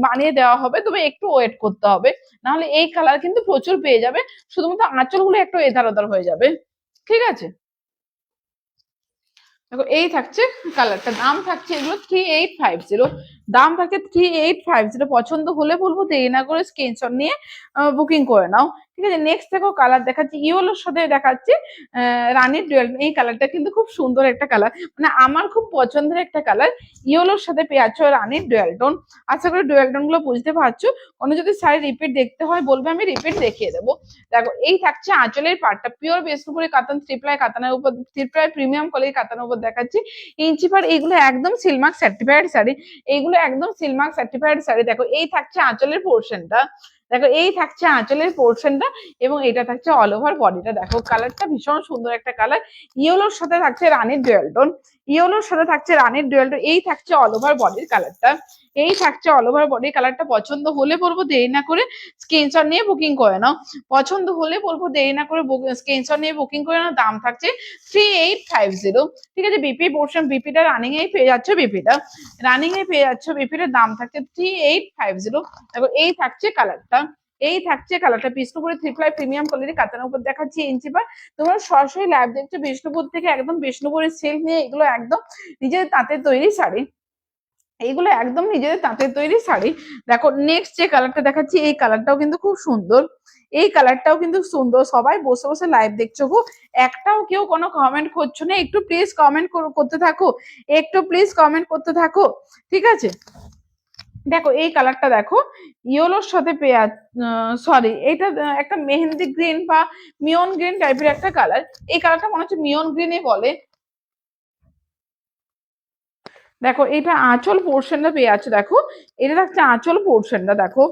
বানিয়ে দেওয়া হবে, তবে একটু ওয়েট করতে হবে, নাহলে এই কালার কিন্তু প্রচুর পেয়ে যাবে, শুধুমাত্র আঁচলগুলো একটু এধার ওধার হয়ে যাবে, ঠিক আছে? দেখো এই থাকছে কালারটা, দাম থাকছে এগুলো 3850, দাম থাকছে 3850। পছন্দ হলে বলবো দেরি না করে স্ক্রিনশট নিয়ে বুকিং করে নাও, ঠিক আছে? নেক্সট দেখো কালার দেখাচ্ছি, ইয়েলোর সাথে দেখাচ্ছি রানীর ডুয়েল। এই কালারটা কিন্তু খুব সুন্দর একটা কালার, মানে আমার খুব পছন্দের একটা কালার। ইয়েলোর সাথে পেয়ে যাচ্ছ রানীর ডুয়েল টোন। আশা করি ডুয়েল টোন গুলো বুঝতে পারছো। কোনো যদি শাড়ি রিপিট দেখতে হয় বলবে, আমি রিপিট দেখিয়ে দেবো। দেখো এই থাকছে আঁচলের পাটটা, পিওর বিষ্ণুপুরি কাতান 3 প্লাই কাতানের উপর, 3 প্লাই প্রিমিয়াম কোয়ালিটি কাতানের উপর দেখাচ্ছি ইঞ্চি পার। এইগুলো একদম সিলমার্ক সার্টিফাইড শাড়ি, এইগুলো একদম সিলমার্ক সার্টিফাইড শাড়ি। দেখো এই থাকছে আঁচলের পোর্শনটা, দেখো এই থাকছে আঁচলের পোর্শনটা, এবং এটা থাকছে অল ওভার বডিটা। দেখো কালারটা ভীষণ সুন্দর একটা কালার, ইয়েলোর সাথে থাকছে রানীর ডুয়েল টোন, ইয়েলোর সাথে থাকছে রানীর ডুয়েল টোন। এই থাকছে অল ওভার বডির কালারটা, এই থাকছে অল ওভার বডির কালারটা। পছন্দ হলে বলবো দেরি না করে স্ক্রিনশট নিয়ে বুকিং করে নাও, পছন্দ হলে বলবো দেরি না করে স্ক্রিনশট নিয়ে বুকিং করে নাও। দাম থাকছে 3850, ঠিক আছে? বিপি পোর্শন, বিপিটা রানিং এ পেয়ে যাচ্ছে, বিপিটা রানিং এ পেয়ে যাচ্ছে, বিপিটার দাম থাকছে 3850। দেখো এই থাকছে কালারটা, এই থাকছে কালারটা, বিষ্ণুপুরে 3 প্লাই প্রিমিয়াম কোয়ালিটি কাতানের উপর দেখাচ্ছি ইঞ্চি পার। তোমরা সরাসরি লাইভ দেখছো বিষ্ণুপুর থেকে, একদম বিষ্ণুপুরের সিল্ক নিয়ে, এগুলো একদম নিজেদের তাঁতের তৈরি শাড়ি, এইগুলো একদম নিজেদের তাঁতের তৈরি শাড়ি। দেখো নেক্সট যে কালারটা দেখাচ্ছি, এই কালারটাও কিন্তু খুব সুন্দর, এই কালারটাও কিন্তু সুন্দর। সবাই বসে বসে লাইভ দেখছো গো, একটাও কেউ কোনো কমেন্ট করছো না, একটু প্লিজ কমেন্ট করতে থাকো, একটু প্লিজ কমেন্ট করতে থাকো, ঠিক আছে? দেখো এই কালারটা দেখো, ইয়েলোর সাথে পেঁয়া, সরি এটা একটা মেহেন্দি গ্রিন বা মিয়ন গ্রিন টাইপের একটা কালার, এই কালারটা মনে হচ্ছে মিয়ন গ্রিনই বলে। দেখো এটা আঁচল পোর্শনটা পেয়ে যাচ্ছে, দেখো এটা থাকছে আঁচল পোর্শনটা, দেখো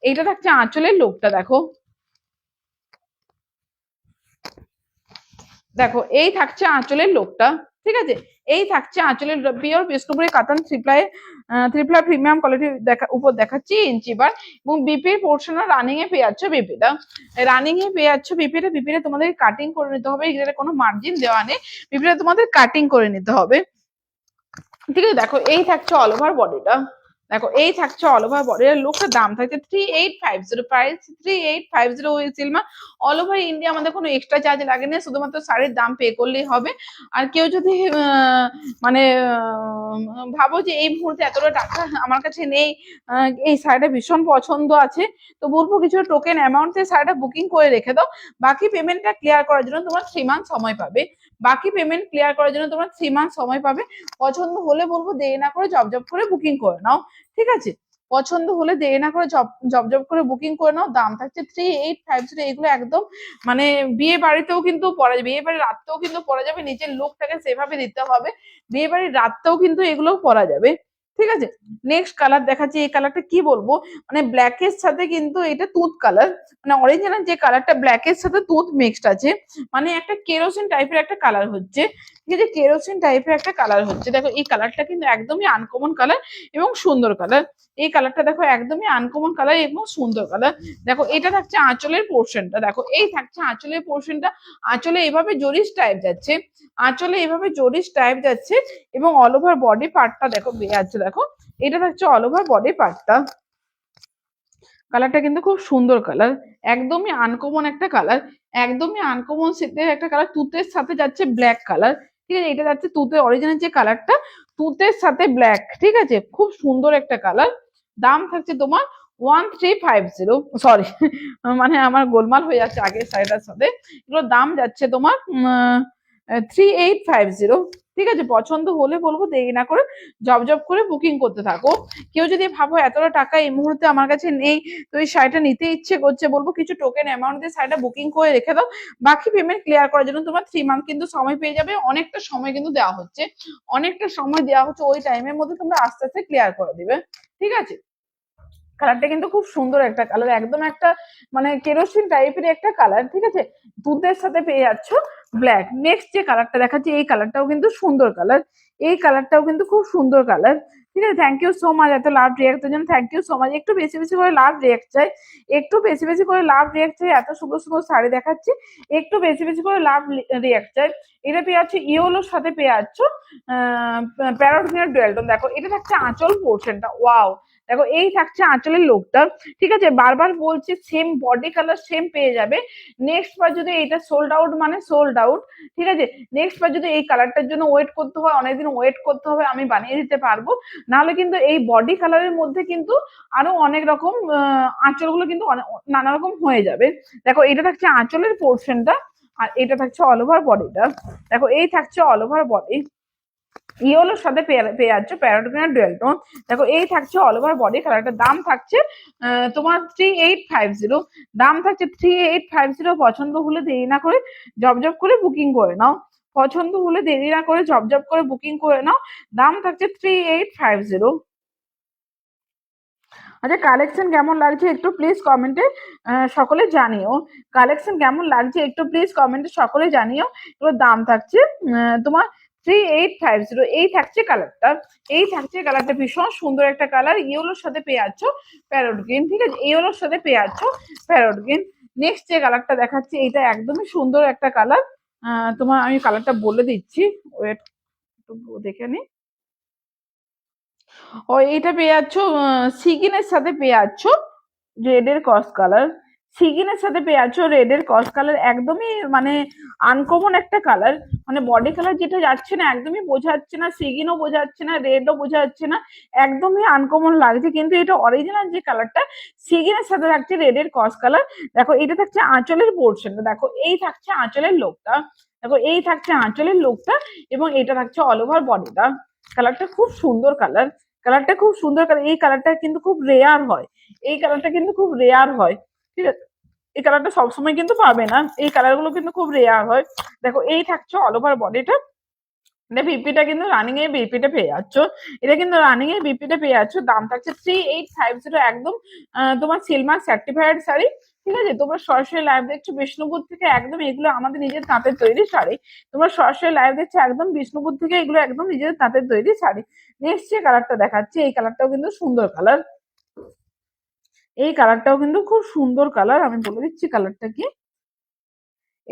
এইটা থাকছে আঁচলের লুকটা। দেখো দেখো এই থাকছে আঁচলের লোকটা, ঠিক আছে? এই থাকছে আঁচলের পিওর বিষ্ণুপুরি কাতান থ্রি প্লাই প্রিমিয়াম কোয়ালিটি উপর দেখাচ্ছি ইঞ্চি বার, এবং বিপির পোর্শন রানিং এ পেয়ে যাচ্ছ, বিপিটা রানিং এ পেয়ে যাচ্ছ। বিপিটা তোমাদের কাটিং করে নিতে হবে, এখানে কোনো মার্জিন দেওয়া নেই, বিপিটা তোমাদের কাটিং করে নিতে হবে, ঠিক আছে? দেখো এই থাকছে অল ওভার বডিটা, দেখো এই থাকছে অল ওভার বডির লুকটার দাম থাকছে 3850, প্রাইস 3850 সিলমা। অল ওভার ইন্ডিয়া আমাদের কোনো এক্সট্রা চার্জ লাগে না, শুধুমাত্র শাড়ির দাম পে করলেই হবে। আর কেউ যদি মানে ভাবো যে এই মুহূর্তে এতটা টাকা আমার কাছে নেই, এই শাড়িটা ভীষণ পছন্দ আছে, তো বলবো কিছু টোকেন অ্যামাউন্টে শাড়িটা বুকিং করে রেখে দাও। বাকি পেমেন্টটা ক্লিয়ার করার জন্য তোমার 3 মান্থ সময় পাবে, বাকি পেমেন্ট ক্লিয়ার করার জন্য তোমার 3 মান্থ সময় পাবে। পছন্দ হলে বলবো দেরি না করে জব করে বুকিং করে নাও, ঠিক আছে? পছন্দ হলে দেরি না করে জব করে বুকিং করে নাও। দাম থাকছে 3850। এগুলো একদম মানে বিয়ে বাড়িতেও কিন্তু পরা যাবে, বিয়ে বাড়ির রাততেও কিন্তু পরা যাবে, নিজের লুকটাকে সেভাবে দিতে হবে, বিয়ে বাড়ির রাততেও কিন্তু এগুলো পরা যাবে, ঠিক আছে? নেক্সট কালার দেখাচ্ছি, এই কালারটা কি বলবো, মানে ব্ল্যাকের সাথে কিন্তু এটা তুঁত কালার, মানে অরিজিনাল যে কালারটা ব্ল্যাকের সাথে তুঁত মিক্সড আছে, মানে একটা কেরোসিন টাইপের একটা কালার হচ্ছে, ঠিক আছে? কেরোসিন টাইপের একটা কালার হচ্ছে। দেখো এই কালারটা কিন্তু একদমই আনকমন কালার এবং সুন্দর কালার, এই কালারটা দেখো একদমই আনকমন কালার এবং সুন্দর কালার। দেখো এটা থাকছে আঁচলের পোর্শনটা, দেখো এই থাকছে আঁচলের পোর্শনটা, আঁচলে এভাবে জরিস টাইপ যাচ্ছে, আঁচলে এভাবে জরিস টাইপ যাচ্ছে, এবং অল ওভার বডি পার্টটা দেখো যাচ্ছে, দেখো এটা থাকছে অল ওভার বডি পার্টটা। কালারটা কিন্তু খুব সুন্দর কালার, একদমই আনকমন একটা কালার, একদমই আনকমন শীতের একটা কালার, তুতের সাথে যাচ্ছে ব্ল্যাক কালার, ঠিক আছে? এটা যাচ্ছে তুতের অরিজিনাল যে কালারটা, তুতের সাথে ব্ল্যাক, ঠিক আছে? খুব সুন্দর একটা কালার। দাম থাকছে তোমার 1350, সরি মানে আমার গোলমাল হয়ে যাচ্ছে আগের শাড়িটার সাথে, এগুলোর দাম যাচ্ছে তোমার 3850, ঠিক আছে? পছন্দ হলে বলবো দেরি না করে জব করে বুকিং করতে থাকো। কেউ যদি ভাবো এতটা টাকা এই মুহূর্তে আমার কাছে নেই, তো এই শাড়িটা নিতে ইচ্ছে করছে, বলবো কিছু টোকেন অ্যামাউন্ট দিয়ে শাড়িটা বুকিং করে রেখে দাও, বাকি পেমেন্ট ক্লিয়ার করার জন্য তোমার 3 মান্থ কিন্তু সময় পেয়ে যাবে, অনেকটা সময় কিন্তু দেওয়া হচ্ছে, অনেকটা সময় দেওয়া হচ্ছে, ওই টাইমের মধ্যে তোমরা আস্তে আস্তে ক্লিয়ার করে দিবে, ঠিক আছে? কালারটা কিন্তু খুব সুন্দর একটা কালার, একদম একটা মানে কেরোসিন টাইপের একটা কালার, ঠিক আছে? দুধের সাথে পেয়ে যাচ্ছ ব্ল্যাক। নেক্সট যে কালারটা দেখাচ্ছি, এই কালারটাও কিন্তু সুন্দর কালার, এই কালারটাও কিন্তু খুব সুন্দর কালার, ঠিক আছে? থ্যাংক ইউ সো মাচ এত লাভ রিয়াক্টের জন্য, থ্যাংক ইউ সো মাচ। একটু বেশি বেশি করে লাভ রিয়াক্ট চাই, একটু বেশি বেশি করে লাভ রিয়াক্ট চাই, এত সুন্দর সুন্দর শাড়ি দেখাচ্ছি, একটু বেশি বেশি করে লাভ রিয়াক্ট চাই। এটা পেয়ে যাচ্ছ ইয়েলোর সাথে পেয়ে যাচ্ছ প্যারট গ্রিনের ডুয়ালটন। দেখো এটা থাকছে আঁচল পোর্শনটা, ওয়াও, দেখো এই থাকছে আঁচলের লোকটা, ঠিক আছে? বারবার বলছি সেম বডি কালার সেম পেয়ে যাবে। নেক্সট বার যদি এটা সোল্ড আউট মানে সোল্ড আউট, ঠিক আছে? নেক্সট বার যদি এই কালারটার জন্য ওয়েট করতে হয়, অনেকদিন ওয়েট করতে হবে, আমি বানিয়ে দিতে পারবো, নাহলে কিন্তু এই বডি কালারের মধ্যে কিন্তু আরো অনেক রকম আঁচলগুলো কিন্তু নানা রকম হয়ে যাবে। দেখো এটা থাকছে আঁচলের পোর্শনটা, আর এটা থাকছে অল ওভার বডিটা। দেখো এই থাকছে অল ওভার বডি, ইয়েলোর সাথে পেয়ে যাচ্ছ প্যারট গ্রিন ডুয়ালটন। দেখো এই থাকছে অল ওভার বডি কালারটা, দাম থাকছে তোমার 3850, দাম থাকছে 3850। পছন্দ হলে দেরি না করে জব করে বুকিং করে নাও, পছন্দ হলে দেরি না করে জব করে বুকিং করে নাও। দাম থাকছে 3850। আচ্ছা কালেকশন কেমন লাগছে একটু প্লিজ কমেন্টে সকলে জানিও, কালেকশন কেমন লাগছে একটু প্লিজ কমেন্টে সকলে জানিও। এবার দাম থাকছে তোমার 3850। এই থাকছে কালারটা, এই থাকছে কালারটা ভীষণ সুন্দর একটা কালার, ইয়েলোর সাথে পেয়ে যাচ্ছ প্যারট গ্রিন, ঠিক আছে? ইয়েলোর সাথে পেয়ে যাচ্ছ প্যারট গ্রিন। নেক্সট যে কালারটা দেখাচ্ছি, এটা একদমই সুন্দর একটা কালার, তোমার আমি কালারটা বলে দিচ্ছি, ওয়েট একটু দেখে নি। ও এইটা পেয়ে যাচ্ছ সিগিনের সাথে পেয়ে যাচ্ছ রেডের কস কালার, সিগিনের সাথে পেয়ে যাচ্ছ রেডের কস কালার, একদমই মানে আনকমন একটা কালার, মানে বডি কালার যেটা যাচ্ছে না, একদমই বোঝা যাচ্ছে না, সিগিনও বোঝা যাচ্ছে না, রেডও বোঝা যাচ্ছে না, একদমই আনকমন লাগছে, কিন্তু এটা অরিজিনাল যে কালারটা সিগিনের সাথে থাকছে রেডের কস কালার। দেখো এটা থাকছে আঁচলের পোর্শনটা, দেখো এই থাকছে আঁচলের লোকটা, দেখো এই থাকছে আঁচলের লোকটা, এবং এটা থাকছে অল ওভার বডিটা। কালারটা খুব সুন্দর কালার, কালারটা খুব সুন্দর কালার, এই কালারটা কিন্তু খুব রেয়ার হয়, এই কালারটা কিন্তু খুব রেয়ার হয়, ঠিক আছে? এই কালারটা সবসময় কিন্তু পাবে না, এই কালার গুলো কিন্তু খুব রেয়ার হয়। দেখো এই থাকছে অল ওভার বডিটা, এটা বিপিটা কিন্তু রানিং এ বিপিটা পেয়ে যাচ্ছ, এটা কিন্তু রানিং এ বিপিটা পেয়ে যাচ্ছ। দাম থাকছে 3850, একদম তোমার সিলমার্ক সার্টিফাইড শাড়ি, ঠিক আছে, তোমরা সরাসরি লাইভ দেখছো বিষ্ণুপুর থেকে, একদম এগুলো আমাদের নিজের তাঁতের তৈরি শাড়ি। তোমরা সরাসরি লাইভ দেখছো একদম বিষ্ণুপুর থেকে, এগুলো একদম নিজের তাঁতের তৈরি শাড়ি। নেক্সট যে কালারটা দেখাচ্ছি, এই কালারটাও কিন্তু সুন্দর কালার, এই কালারটাও কিন্তু খুব সুন্দর কালার। আমি বলে দিচ্ছি কালারটা কি।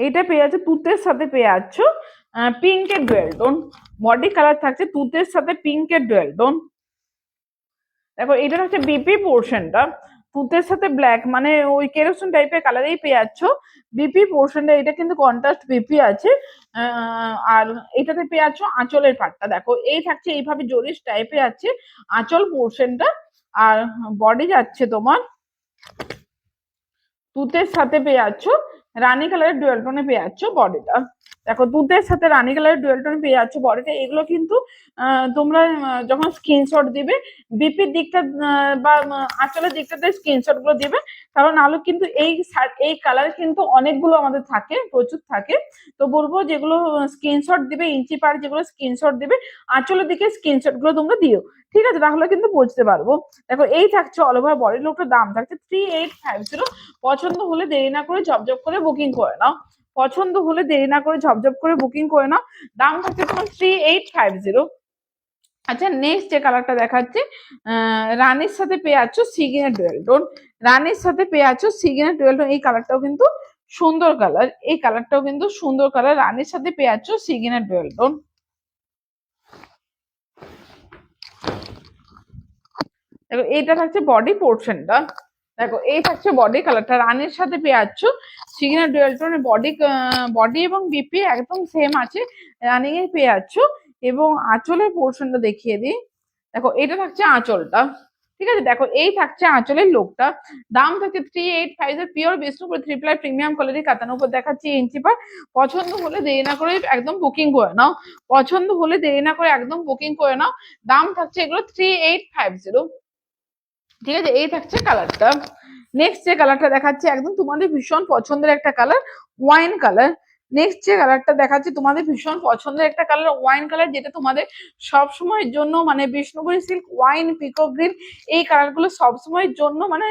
এইটা পেয়ে যাচ্ছে তুতের সাথে পেয়ে যাচ্ছ পিঙ্কের ডুয়েল টোন, বডি কালার থাকছে তুতের সাথে পিঙ্কের ডুয়েল টোন। দেখো এটা হচ্ছে বিপি পোর্শনটা, তুতের সাথে ব্ল্যাক মানে ওই কেরোসিন টাইপের কালারেই পেয়ে যাচ্ছ। বিপি পোর্শনটা এটা কিন্তু কন্ট্রাস্ট বিপি আছে। আর এটাতে পেয়ে যাচ্ছ আঁচলের পাটটা, দেখো এই থাকছে এইভাবে জরিস টাইপের আছে আঁচল পোর্শনটা। আর বডি যাচ্ছে তোমার তুতের সাথে পেয়ে যাচ্ছ রানী কালারের ডুয়েল টোনে পেয়ে যাচ্ছ বডিটা। দেখো তুতের সাথে রানী কালারের ডুয়েল টোনে পেয়ে যাচ্ছ বডিটা। এগুলো কিন্তু তোমরা যখন স্ক্রিনশট দিবে বিপির দিকটা বা আঁচলের দিকটাতে স্ক্রিনশট গুলো দিবে, কারণ আলো কিন্তু এই কালার কিন্তু অনেকগুলো আমাদের থাকে, প্রচুর থাকে। তো বলবো যেগুলো স্ক্রিনশট দিবে ইঞ্চি পার, যেগুলো স্ক্রিনশট দিবে আঁচলের দিকে স্ক্রিনশট গুলো তোমরা দিও, ঠিক আছে, তাহলে কিন্তু বুঝতে পারবো। দেখো এই থাকছে অল ওভার বডি লুকটার দাম থাকছে 3850। পছন্দ হলে দেরি না করে ঝপঝপ করে বুকিং করে নাও, পছন্দ হলে দেরি না করে ঝপঝপ করে বুকিং করে নাও। দাম থাকছে তোমার 3850। আচ্ছা নেক্সট যে কালারটা দেখাচ্ছি, রানীর সাথে পেয়ে যাচ্ছ সিগিনের ডুয়েল টোন, রানীর সাথে পেয়ে যাচ্ছ সিগিনের ডুয়েল টোন। এই কালারটাও কিন্তু সুন্দর কালার, এই কালারটাও কিন্তু সুন্দর কালার, রানীর সাথে পেয়ে যাচ্ছ সিগিনের ডুয়েল টোন। দেখো এইটা থাকছে বডি পোর্শনটা, দেখো এই থাকছে বডি কালারটা, রানীর সাথে পেয়ে যাচ্ছ সিগিনার ডুয়েল টোনের বডি, বডি এবং বিপি একদম সেম আছে, রানিং এ পেয়ে যাচ্ছ। এবং আঁচলের পোর্শনটা দেখিয়ে দিই, দেখো এটা থাকছে আঁচলটা, ঠিক আছে। দেখো এই থাকছে আঁচলের লোকটা, দাম থাকছে 3850। Pure Bishnupur 3 ply premium quality কাতানোর উপর দেখাচ্ছি ইঞ্চি পার। পছন্দ হলে দেরি না করে একদম বুকিং করে নাও, পছন্দ হলে দেরি না করে একদম বুকিং করে নাও। দাম থাকছে এগুলো 3850, ঠিক আছে। এই থাকছে কালারটা। নেক্সট যে কালারটা দেখাচ্ছি একদম তোমাদের ভীষণ পছন্দের একটা কালার, ওয়াইন কালার। নেক্সট যে কালারটা দেখাচ্ছি তোমাদের ভীষণ পছন্দের একটা কালার, ওয়াইন কালার, যেটা তোমাদের সব সময়ের জন্য মানে Bishnupuri silk, wine, peacock green, এই কালারগুলো সব সময়ের জন্য মানে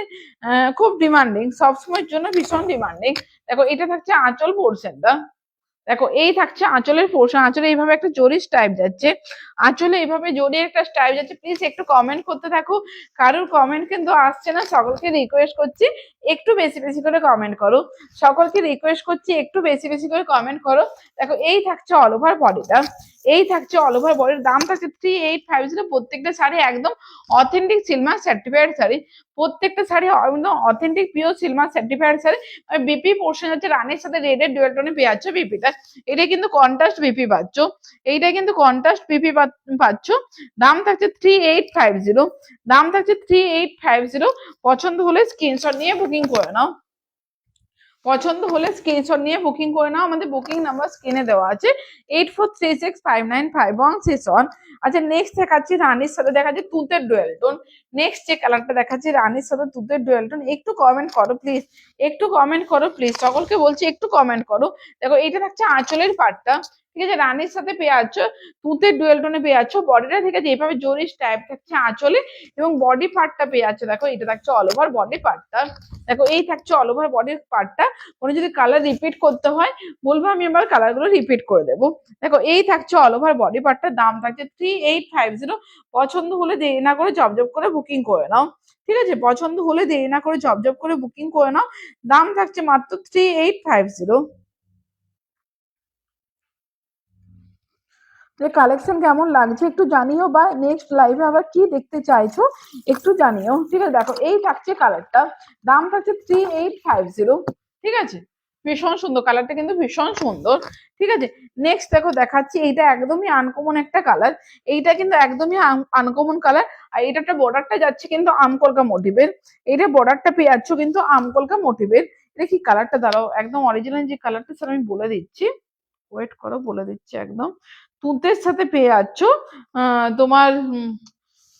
খুব ডিমান্ডিং, সব সময়ের জন্য ভীষণ ডিমান্ডিং। দেখো এটা থাকছে আঁচল পোর্শনটা, দেখো এই থাকছে আঁচলের পোর্শন, আঁচলে এইভাবে একটা জরি স্টাইপ যাচ্ছে, আঁচলে এইভাবে জরি একটা স্টাইপ যাচ্ছে। প্লিজ একটু কমেন্ট করতে থাকো, কারোর কমেন্ট কিন্তু আসছে না, সকলকে রিকোয়েস্ট করছি একটু বেশি বেশি করে কমেন্ট করো, সকলকে রিকোয়েস্ট করছি একটু বেশি বেশি করে কমেন্ট করো। দেখো এই থাকছে অল ওভার বডিটা, এই থাকছে অল ওভার বডির দাম থাকছে 3850। প্রত্যেকটা শাড়ি একদম অথেন্টিক সিলমার্ক সার্টিফাইড শাড়ি, প্রত্যেকটা শাড়ি একদম authentic pure Silk Mark certified sari. BP portion হচ্ছে রানীর সাথে রেডের ডুয়েল টোনে পেয়ে যাচ্ছ বিপিটা, এটা কিন্তু কন্ট্রাস্ট বিপি পাচ্ছ, এইটা কিন্তু কন্ট্রাস্ট বিপি পাচ্ছ। দাম থাকছে 3850, দাম থাকছে 3850। পছন্দ হলে স্ক্রিনশট নিয়ে বুকিং করে নাও, পছন্দ হলে স্ক্রিনশট নিয়ে বুকিং করে নাও। আমাদের বুকিং নাম্বার স্ক্রিনে দেওয়া আছে 8436595161। আচ্ছা নেক্সট দেখাচ্ছি রানীর সাথে দেখাচ্ছি তুতের ডুয়েল টোন। নেক্সট যে কালারটা দেখাচ্ছি রানীর সাথে তুতের ডুয়েল টোন, একটু কমেন্ট করো প্লিজ, একটু কমেন্ট করো প্লিজ, সকলকে বলছি একটু কমেন্ট করো। দেখো এইটা থাকছে আঁচলের পাটটা, ঠিক আছে, রানীর সাথে পেয়ে যাচ্ছ তুতের ডুয়েল টোনে পেয়ে যাচ্ছ। বডিটা ঠিক আছে এইভাবে জরিস টাইপ থাকছে আঁচলে, এবং বডি পার্টটা পেয়ে যাচ্ছে, দেখো এটা থাকছে অল ওভার বডি পার্টটা। দেখো এই থাকছে অল ওভার বডির পার্টটা, কোনো যদি কালার রিপিট করতে হয় বলবো, আমি আবার কালার গুলো রিপিট করে দেবো। দেখো এই থাকছে অল ওভার বডি পার্টটার দাম থাকছে 3850। পছন্দ হলে দেরি না করে জব করে বুকিং করে নাও, ঠিক আছে, পছন্দ হলে দেরি না করে জব করে বুকিং করে নাও। দাম থাকছে মাত্র 3850। কালেকশন কেমন লাগছে একটু জানিও, বা নেক্সট লাইভে আবার কি দেখতে চাইছো একটু জানিও, ঠিক আছে। দেখো এই থাকছে কালারটা, দাম থাকছে 3850, ঠিক আছে, ভীষণ সুন্দর কালারটা, কিন্তু ভীষণ সুন্দর, ঠিক আছে। নেক্সট দেখো দেখাচ্ছি, এইটা একদমই আনকমন একটা কালার, এইটা কিন্তু একদমই আনকমন কালার। আর এটাটা বর্ডারটা যাচ্ছে কিন্তু আমকলকা মোটিভের, এইটা বর্ডারটা পেয়ে যাচ্ছ কিন্তু আমকলকা মোটিভের। এটা কি কালারটা দাঁড়াও, একদম অরিজিনাল যে কালারটা স্যার আমি বলে দিচ্ছি, ওয়েট করো বলে দিচ্ছি। একদম তুঁতের সাথে পেয়ে যাচ্ছ তোমার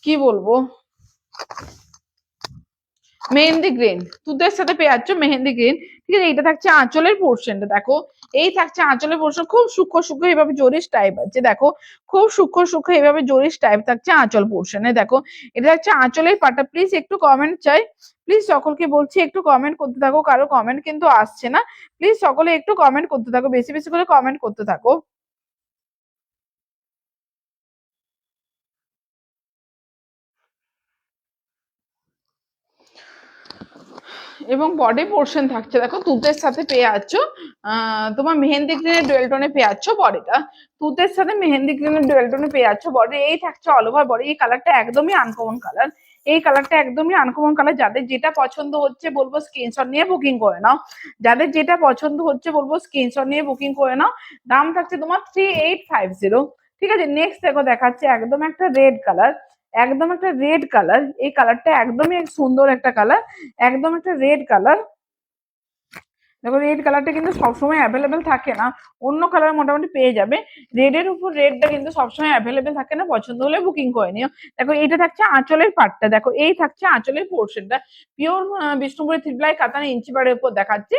কি বলবো মেহেন্দি গ্রিন, তুঁতের সাথে পেয়ে যাচ্ছ মেহেন্দি গ্রিন, ঠিক আছে। এটা থাকছে আঁচলের পোর্শনটা, দেখো এই থাকছে আঁচলের পোর্শন, খুব সূক্ষ্ম সূক্ষ্ম এইভাবে জরিস টাইপ আছে, দেখো খুব সূক্ষ্ম সূক্ষ্ম এইভাবে জরিস টাইপ থাকছে আঁচল পোর্শনে। দেখো এটা হচ্ছে আঁচলের পাটা। প্লিজ একটু কমেন্ট চাই, প্লিজ সকলকে বলছি একটু কমেন্ট করতে থাকো, কারো কমেন্ট কিন্তু আসছে না, প্লিজ সকলে একটু কমেন্ট করতে থাকো, বেশি বেশি করে কমেন্ট করতে থাকো। এবং বডি পোর্শন থাকছে দেখো তুতের সাথে পেয়ে যাচ্ছ তোমার মেহেন্দি গ্রিনের ডুয়েল টোনে পেয়ে যাচ্ছ বডিটা, তুতের সাথে মেহেন্দি গ্রিনের ডুয়েল টোনে পেয়ে যাচ্ছ বডি। এই থাকছে অল ওভার বডি। এই কালারটা একদমই আনকমন কালার, এই কালারটা একদমই আনকমন কালার। যাদের যেটা পছন্দ হচ্ছে বলবো স্ক্রিনশট নিয়ে বুকিং করে নাও, যাদের যেটা পছন্দ হচ্ছে বলবো স্ক্রিনশট নিয়ে বুকিং করে নাও। দাম থাকছে তোমার 3850। ঠিক আছে, নেক্সট দেখো দেখাচ্ছে একদম একটা রেড কালার, একদম একটা রেড কালার। এই কালারটা একদমই সুন্দর একটা কালার, একদম একটা রেড কালার। দেখো রেড কালারটা কিন্তু সবসময় অ্যাভেলেবেল থাকে না, অন্য কালার মোটামুটি পেয়ে যাবে, রেডের উপর রেডটা কিন্তু সবসময় অ্যাভেলেবেল থাকে না, পছন্দ হলে বুকিং করে নিও। দেখো এইটা থাকছে আঁচলের পাটটা, দেখো এই থাকছে আঁচলের পোর্শনটা, পিওর বিষ্ণুপুরি থ্রিপ্লাই কাতানা ইঞ্চি পাড়ের উপর দেখাচ্ছে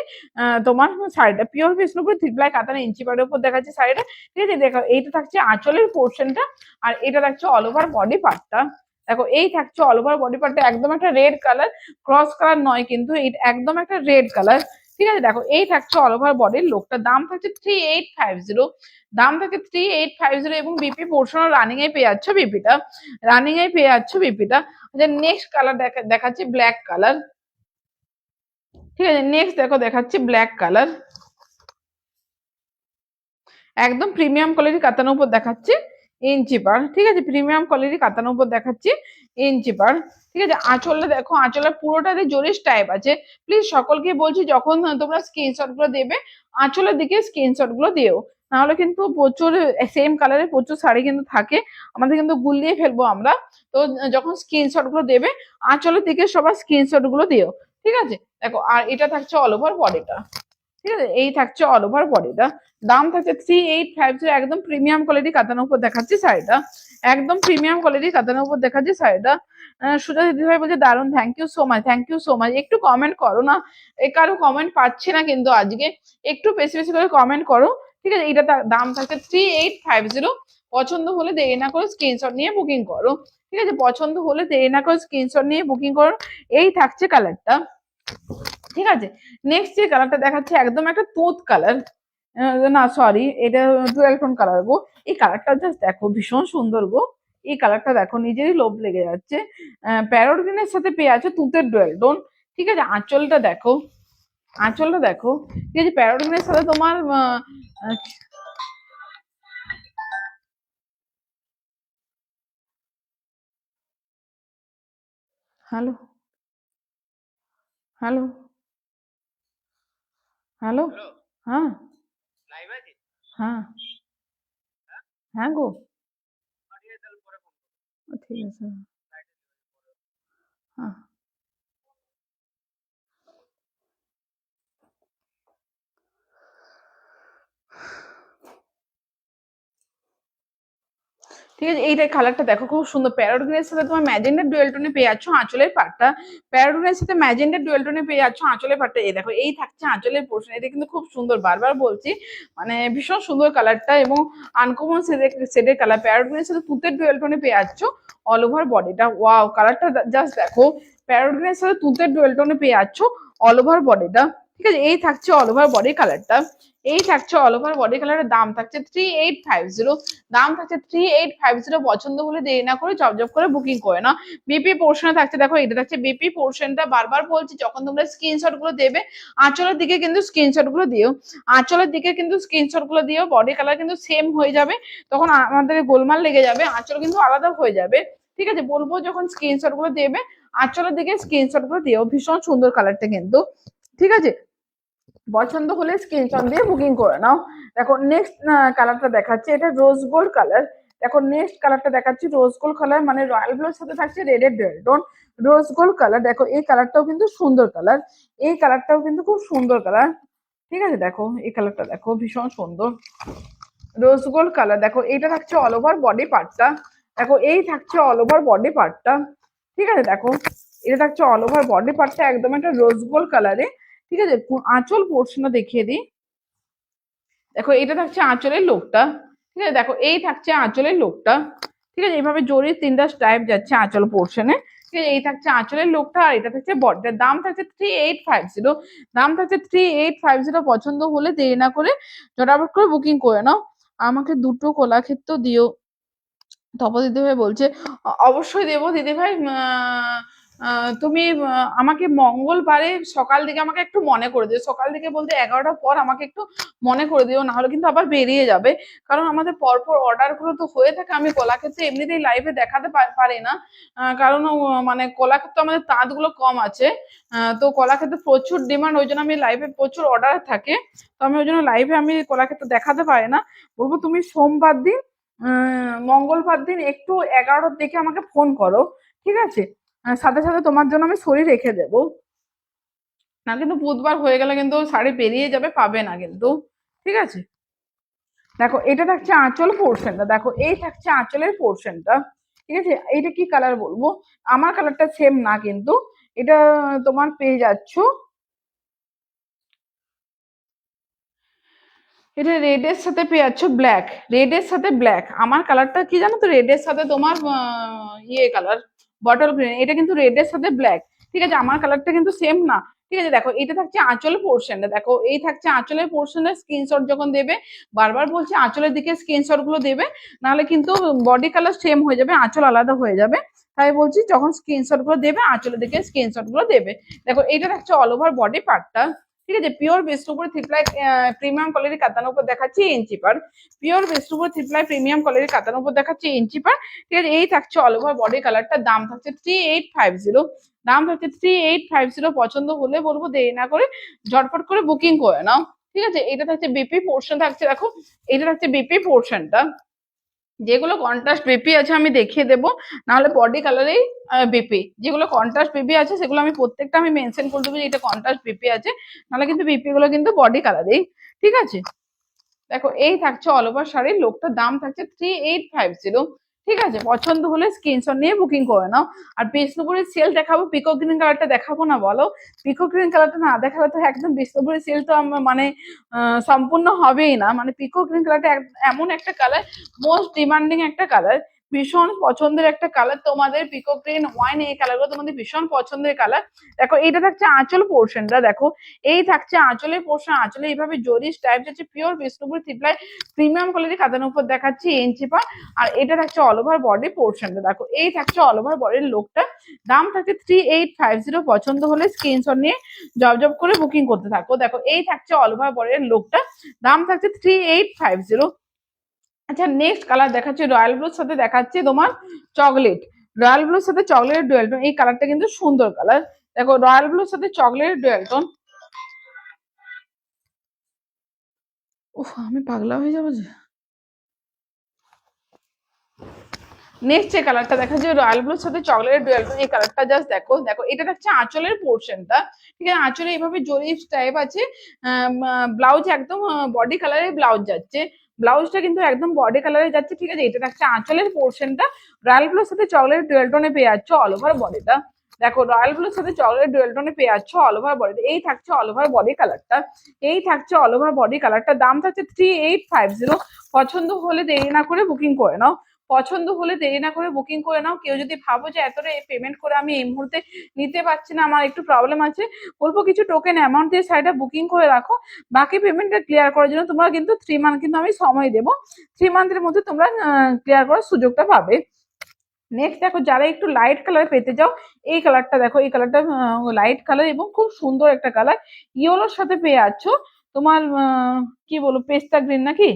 তোমার শাড়িটা, পিওর বিষ্ণুপুরি থ্রিপ্লাই কাতানা ইঞ্চি পাড়ের উপর দেখাচ্ছে শাড়িটা। ঠিক আছে, দেখো এইটা থাকছে আঁচলের পোর্শনটা, আর এটা থাকছে অল ওভার বডি পার্টটা। দেখো এই থাকছে অল ওভার বডি পার্টটা, একদম একটা রেড কালার, ক্রস কালার নয় কিন্তু, এটা একদম একটা রেড কালার। ঠিক আছে, দেখো এই থাকছে অল ওভার বডির লোকটা, দাম থাকছে 3850, দাম থাকে 3850 এবং বিপি পোর্শন রানিং এ পেয়ে যাচ্ছ বিপিটা, রানিং এ পেয়ে যাচ্ছ বিপিটা। নেক্সট কালার দেখাচ্ছি ব্ল্যাক কালার। ঠিক আছে, নেক্সট দেখো দেখাচ্ছি ব্ল্যাক কালার, একদম প্রিমিয়াম কোয়ালিটি কাতানোর উপর দেখাচ্ছি ইঞ্চি পার। ঠিক আছে, প্রিমিয়াম কোয়ালিটি কাতানোর উপর দেখাচ্ছি ইঞ্চি পার। ঠিক আছে, আঁচলটা দেখো, আঁচলের পুরোটাতে জরিস টাইপ আছে। প্লিজ সকলকে বলছি যখন তোমরা স্ক্রিনশট গুলো দেবে আঁচলের দিকে স্ক্রিনশট গুলো দিও, নাহলে কিন্তু প্রচুর সেম কালারের প্রচুর শাড়ি কিন্তু থাকে, আমাদের কিন্তু গুলিয়ে ফেলবো আমরা। তো যখন স্ক্রিনশট গুলো দেবে আঁচলের দিকে সবার স্ক্রিনশট গুলো দিও। ঠিক আছে, দেখো আর এটা থাকছে অল ওভার বডিটা। ঠিক আছে, এই থাকছে অল ওভার বডিটা, দাম থাকছে 3850, একদম প্রিমিয়াম কোয়ালিটি কাতানোর উপর দেখাচ্ছি শাড়িটা, একদম প্রিমিয়াম কোয়ালিটি কাতানোর উপর দেখাচ্ছি শাড়িটা। সুজা দিদি ভাই বলছে দারুন, thank you so much, thank you so much. একটু কমেন্ট করো না, কারো কমেন্ট পাচ্ছি না কিন্তু আজকে, একটু বেশি বেশি করে কমেন্ট করো। ঠিক আছে, এটা দাম থাকছে 3850, পছন্দ হলে দেরি না করে স্ক্রিনশট নিয়ে বুকিং করো। ঠিক আছে, পছন্দ হলে দেরি না করে স্ক্রিনশট নিয়ে বুকিং করো। এই থাকছে কালারটা। ঠিক আছে, নেক্সট যে কালারটা দেখাচ্ছে একদম একটা তুঁত কালার, না সরি এটা ডুয়াল টোন কালার গো। এই কালারটা জাস্ট দেখো ভীষণ সুন্দর গো, এই কালারটা দেখো নিজেরই লোভ লেগে যাচ্ছে। প্যারোট গ্রিনের সাথে পেয়ে আছে তুঁতের ডুয়াল টোন। ঠিক আছে, আঁচলটা দেখো, আঁচলটা দেখো। ঠিক আছে, প্যারোট গ্রিনের সাথে তোমার হ্যালো, হ্যালো, হ্যালো, হ্যাঁ, হ্যাঁ, হ্যাঁ গো, ঠিক আছে, হ্যাঁ। ঠিক আছে, এইটার কালারটা দেখো খুব সুন্দর, প্যারট গ্রিনের সাথে তোমার ম্যাজেন্ডার ডুয়েল টোনে পেয়ে যাচ্ছ আঁচলের পাটটা, প্যারট গ্রিনের সাথে ম্যাজেন্ডার ডুয়েল টোনে পেয়ে যাচ্ছ আঁচলের পাটটা। এই দেখো এই থাকছে আঁচলের পোর্শন, এটা কিন্তু খুব সুন্দর, বারবার বলছি মানে ভীষণ সুন্দর কালারটা এবং আনকমন শেডের কালার। প্যারট গ্রিনের সাথে তুতের ডুয়েল টোনে পেয়ে যাচ্ছ অল ওভার বডিটা, ওয়াও কালারটা জাস্ট দেখো, প্যারট গ্রিনের সাথে তুতের ডুয়েল টোনে পেয়ে যাচ্ছ অল ওভার বডিটা। ঠিক আছে, এই থাকছে অল ওভার বডি কালারটা, এই থাকছে অল ওভার বডি কালারের, দাম থাকছে 3850, দাম থাকছে 3850। পছন্দ হলে দেরি না করে জব করে বুকিং করে না। বিপি পোর্শনে থাকছে দেখো, এটা থাকছে বিপি পোর্শনটা, বারবার বলছি যখন তোমরা স্ক্রিনশট গুলো দেবে আঁচলের দিকে কিন্তু স্ক্রিনশট গুলো দিও, আঁচলের দিকে কিন্তু স্ক্রিনশট গুলো দিও, বডি কালার কিন্তু সেম হয়ে যাবে, তখন আমাদের গোলমাল লেগে যাবে, আঁচল কিন্তু আলাদা হয়ে যাবে। ঠিক আছে, বলবো যখন স্ক্রিনশট গুলো দেবে আঁচলের দিকে স্ক্রিনশট গুলো দিও, ভীষণ সুন্দর কালারটা কিন্তু। ঠিক আছে, পছন্দ হলে স্ক্রিনশট দিয়ে বুকিং করে নাও। দেখো নেক্সট কালারটা দেখাচ্ছে, এটা রোজ গোল্ড কালার। দেখো নেক্সট কালারটা দেখাচ্ছি রোজ গোল্ড কালার, মানে রয়্যাল ব্লুর সাথে থাকছে রেডের dual tone, rose gold colour. দেখো এই কালারটাও কিন্তু সুন্দর কালার, এই কালারটাও কিন্তু খুব সুন্দর কালার। ঠিক আছে, দেখো এই কালারটা দেখো ভীষণ সুন্দর রোজ গোল্ড কালার। দেখো এইটা থাকছে অল ওভার বডি পার্টটা, দেখো এই থাকছে অল ওভার বডি পার্টটা। ঠিক আছে, দেখো এটা থাকছে অল ওভার বডি পার্টটা একদম একটা রোজ গোল্ড কালারে। ঠিক আছে, আঁচল পোর্শনটা দেখিয়ে দিই, দেখো এটা থাকছে আঁচলের লোকটা, ঠিক আছে, দেখো এই থাকছে আঁচলের লোকটা, ঠিক আছে, এইভাবে জরির 3টা স্ট্রাইপ যাচ্ছে আঁচল পোর্শনে, ঠিক আছে, এই থাকছে আঁচলের লোকটা, আর এটা থাকছে বডিটার দাম থাকছে 3850, দাম থাকছে 3850। পছন্দ হলে দেরি না করে ঝটাফট করে বুকিং করে নাও। আমাকে দুটো কলাক্ষেত্র দিও। তপা দিদিভাই বলছে অবশ্যই দেবো দিদিভাই। তুমি আমাকে মঙ্গলবারে সকাল দিকে আমাকে একটু মনে করে দিও, সকাল দিকে বলতে 11টার পর আমাকে একটু মনে করে দিও, না হলে কিন্তু আবার বেরিয়ে যাবে। কারণ আমাদের পরপর অর্ডার গুলো তো হয়ে থাকে, আমি কলাক্ষেত্রে এমনিতেই লাইভে দেখাতে পারি না, কারণ মানে কলাক্ষেত্রে আমাদের তাঁত গুলো কম আছে, তো কলাক্ষেত্রে প্রচুর ডিমান্ড, ওই জন্য আমি লাইভে প্রচুর অর্ডার থাকে, তো আমি ওই জন্য লাইভে আমি কলাক্ষেত্রে দেখাতে পারি না। বলবো তুমি সোমবার দিন মঙ্গলবার দিন একটু 11টার দিকে আমাকে ফোন করো, ঠিক আছে, সাথে সাথে তোমার জন্য আমি সরি রেখে দেবো, না কিন্তু বুধবার হয়ে গেলে কিন্তু শাড়ি পেরিয়ে যাবে, পাবে না কিন্তু, ঠিক আছে। দেখো এটা থাকছে আঁচল পোর্শনটা, দেখো এই থাকছে আঁচলের পোর্শনটা, ঠিক আছে, এইটা কি কালার বলবো, আমার কালারটা সেম না কিন্তু, এটা তোমার পেয়ে যাচ্ছ, এটা রেড এর সাথে পেয়ে যাচ্ছ ব্ল্যাক, রেড এর সাথে ব্ল্যাক, আমার কালারটা কি জানো তো, রেড এর সাথে তোমার ইয়ে কালার বটল গ্রিন, এটা কিন্তু রেড এর সাথে ব্ল্যাক, ঠিক আছে, আমার কালারটা কিন্তু সেম না, ঠিক আছে। দেখো এটা থাকছে আঁচলের পোর্শনটা, দেখো এই থাকছে আঁচলের পোর্শনের স্ক্রিনশট যখন দেবে, বারবার বলছি আঁচলের দিকে স্ক্রিনশট গুলো দেবে, নাহলে কিন্তু বডি কালার সেম হয়ে যাবে, আঁচল আলাদা হয়ে যাবে, তাই বলছি যখন স্ক্রিনশট গুলো দেবে আঁচলের দিকে স্ক্রিনশট গুলো দেবে। দেখো এটা থাকছে অল ওভার বডি পার্টটা, ঠিক আছে, পিওর বিষ্ণুপুর থ্রিপ্লাই প্রিমিয়াম কোয়ালিটির কাতানোর উপর দেখাচ্ছি ইঞ্চি পার, পিওর বিষ্ণুপুর থ্রিপ্লাই প্রিমিয়াম কোয়ালিটির কাতানোর উপর দেখাচ্ছি ইঞ্চি পার, ঠিক আছে, এই থাকছে অল ওভার বডি কালারটা, দাম থাকছে 3850, দাম থাকছে 3850। পছন্দ হলে বলবো দেরি না করে ঝটপট করে বুকিং করে নাও, ঠিক আছে। এটা থাকছে বিপি পোর্শন থাকছে, দেখো এটা থাকছে বিপি পোর্শনটা, যেগুলো কন্ট্রাস্ট বিপি আছে আমি দেখিয়ে দেবো, নাহলে বডি কালারেই বিপি, যেগুলো কন্ট্রাস্ট বিপি আছে সেগুলো আমি প্রত্যেকটা আমি মেনশন করে দেবো যে এটা কন্ট্রাস্ট বিপি আছে, নাহলে কিন্তু বিপি গুলো কিন্তু বডি কালারেই, ঠিক আছে। দেখো এই থাকছে অল ওভার শাড়ির লোকটার দাম থাকছে 3850, ঠিক আছে, পছন্দ হলে স্ক্রিনশট নিয়ে বুকিং করে নাও। আর বিষ্ণুপুরের সেল দেখাবো, পিকক গ্রিন কালারটা দেখাবো না বলো, পিকক গ্রিন কালারটা না দেখালে তো একদম বিষ্ণুপুরের সেল তো মানে সম্পূর্ণ হবেই না, মানে পিকক গ্রিন কালারটা এমন একটা কালার, মোস্ট ডিমান্ডিং একটা কালার, ভীষণ পছন্দের একটা কালার তোমাদের, পিকক গ্রিন ওয়াইন এই কালারগুলো তোমাদের ভীষণ পছন্দের কালার। দেখো এইটা থাকছে আঁচল পোর্শনটা, দেখো এই থাকছে আঁচলের পোর্শন, আঁচলে এইভাবে জরি টাইপ যাচ্ছে, পিওর বিষ্ণুপুর থ্রিপ্লাই প্রিমিয়াম কোয়ালিটি কাতানোর উপর দেখাচ্ছি ইঞ্চি পা, আর এটা থাকছে অল ওভার বডি পোর্শনটা, দেখো এই থাকছে অল ওভার বডির লোকটা, দাম থাকছে 3850। পছন্দ হলে স্ক্রিনশট নিয়ে জব করে বুকিং করতে থাকো। দেখো এই থাকছে অল ওভার বডির লোকটা, দাম থাকছে 3850। আচ্ছা নেক্সট কালার দেখাচ্ছি, রয়্যাল ব্লুর সাথে দেখাচ্ছি তোমার চকলেট, রয়্যাল ব্লুর সাথে চকলেট ডুয়েল টোন, এই কালারটা কিন্তু সুন্দর কালার, দেখো রয়্যাল ব্লুর সাথে চকলেট ডুয়েল টোন, উফ আমি পাগলা হয়ে যাবো যে। নেক্সট যে কালারটা দেখা যায় রয়্যাল ব্লুর সাথে চকলেটের ডুয়াল টোন, এই কালারটা জাস্ট দেখো, দেখো এটা হচ্ছে আঁচলের পোর্শনটা, ঠিক আছে, আঁচলে এইভাবে জরি টাইপ আছে, ব্লাউজ একদম বডি কালারের ব্লাউজ যাচ্ছে, ব্লাউজটা কিন্তু একদম বডি কালারে যাচ্ছে, ঠিক আছে, এটা থাকছে আঁচলের পোর্শনটা, রয়্যাল ব্লুর সাথে চকলেট ডুয়াল টোনে পেয়ে যাচ্ছ অল ওভার বডিটা, দেখো রয়্যাল ব্লুর সাথে চকলেট ডুয়াল টোনে পেয়ে যাচ্ছ অল ওভার বডিটা, এই থাকছে অল ওভার বডি কালারটা, এই থাকছে অল ওভার বডি কালারটা, দাম থাকছে 3850। পছন্দ হলে দেরি না করে বুকিং করে নাও, পছন্দ হলে দেরি না করে বুকিং করে নাও। কেউ যদি ভাবো যে এতটা পেমেন্ট করে আমি এই মুহূর্তে নিতে পারছি না, আমার একটু প্রবলেম আছে, বলবো কিছু টোকেন অ্যামাউন্ট দিয়ে শাড়িটা বুকিং করে রাখো, বাকি পেমেন্টটা ক্লিয়ার করার জন্য তোমরা কিন্তু 3 মান্থ কিন্তু আমি সময় দেবো, 3 মান্থের মধ্যে তোমরা ক্লিয়ার করার সুযোগটা পাবে। নেক্সট দেখো যারা একটু লাইট কালার পেতে চাও, এই কালারটা দেখো, এই কালারটা লাইট কালার এবং খুব সুন্দর একটা কালার, ইয়েলোর সাথে পেয়ে যাচ্ছ তোমার কি বলবো পেস্তা গ্রিন নাকি,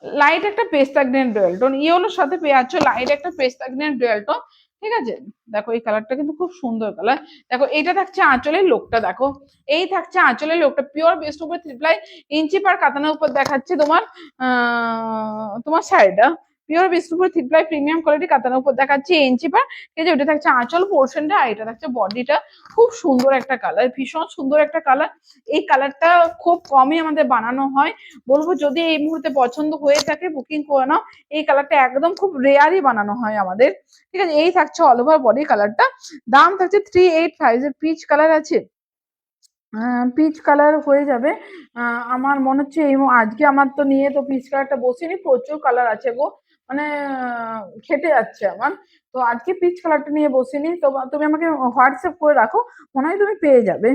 লাইট একটা পেস্তা গ্রিন ডুয়াল টোন, ইয়েলোর সাথে পেয়ে যাচ্ছ লাইট একটা পেস্তা গ্রিন ডুয়াল টোন, ঠিক আছে। দেখো এই কালারটা কিন্তু খুব সুন্দর কালার, দেখো এটা থাকছে আঁচলের লোকটা, দেখো এই থাকছে আঁচলের লোকটা, পিওর বেস্ট উপর থ্রিপ্লাই ইঞ্চি পার কাতানোর উপর দেখাচ্ছে তোমার তোমার শাড়িটা, পিওর বেস্ট উপর থ্রিপ্লাই প্রিমিয়াম কোয়ালিটি কাতানোর উপর দেখাচ্ছে ইঞ্চি পার, ঠিক আছে, ওটা থাকছে আঁচল পোর্শনটা, আর এটা থাকছে বডিটা, খুব সুন্দর একটা কালার, ভীষণ সুন্দর একটা কালার, এই কালারটা খুব কমই আমাদের বানানো হয়, বলবো যদি এই মুহূর্তে পছন্দ হয়ে থাকে বুকিং করে নাও, এই কালারটা একদম খুব রেয়ারই বানানো হয় আমাদের, ঠিক আছে, এই থাকছে অল ওভার বডি কালারটা, দাম থাকছে 3850। পিচ কালার আছে, পিচ কালার হয়ে যাবে। আমার মনে হচ্ছে এই আজকে আমার তো নিয়ে তো পিচ কালারটা বসিনি, প্রচুর কালার আছে গো, মানে খেটে যাচ্ছে আমার। তো আজকে পিচ কালারটা নিয়ে বসিনি, তো তুমি আমাকে হোয়াটসঅ্যাপ করে রাখো, মনে হয় তুমি পেয়ে যাবে।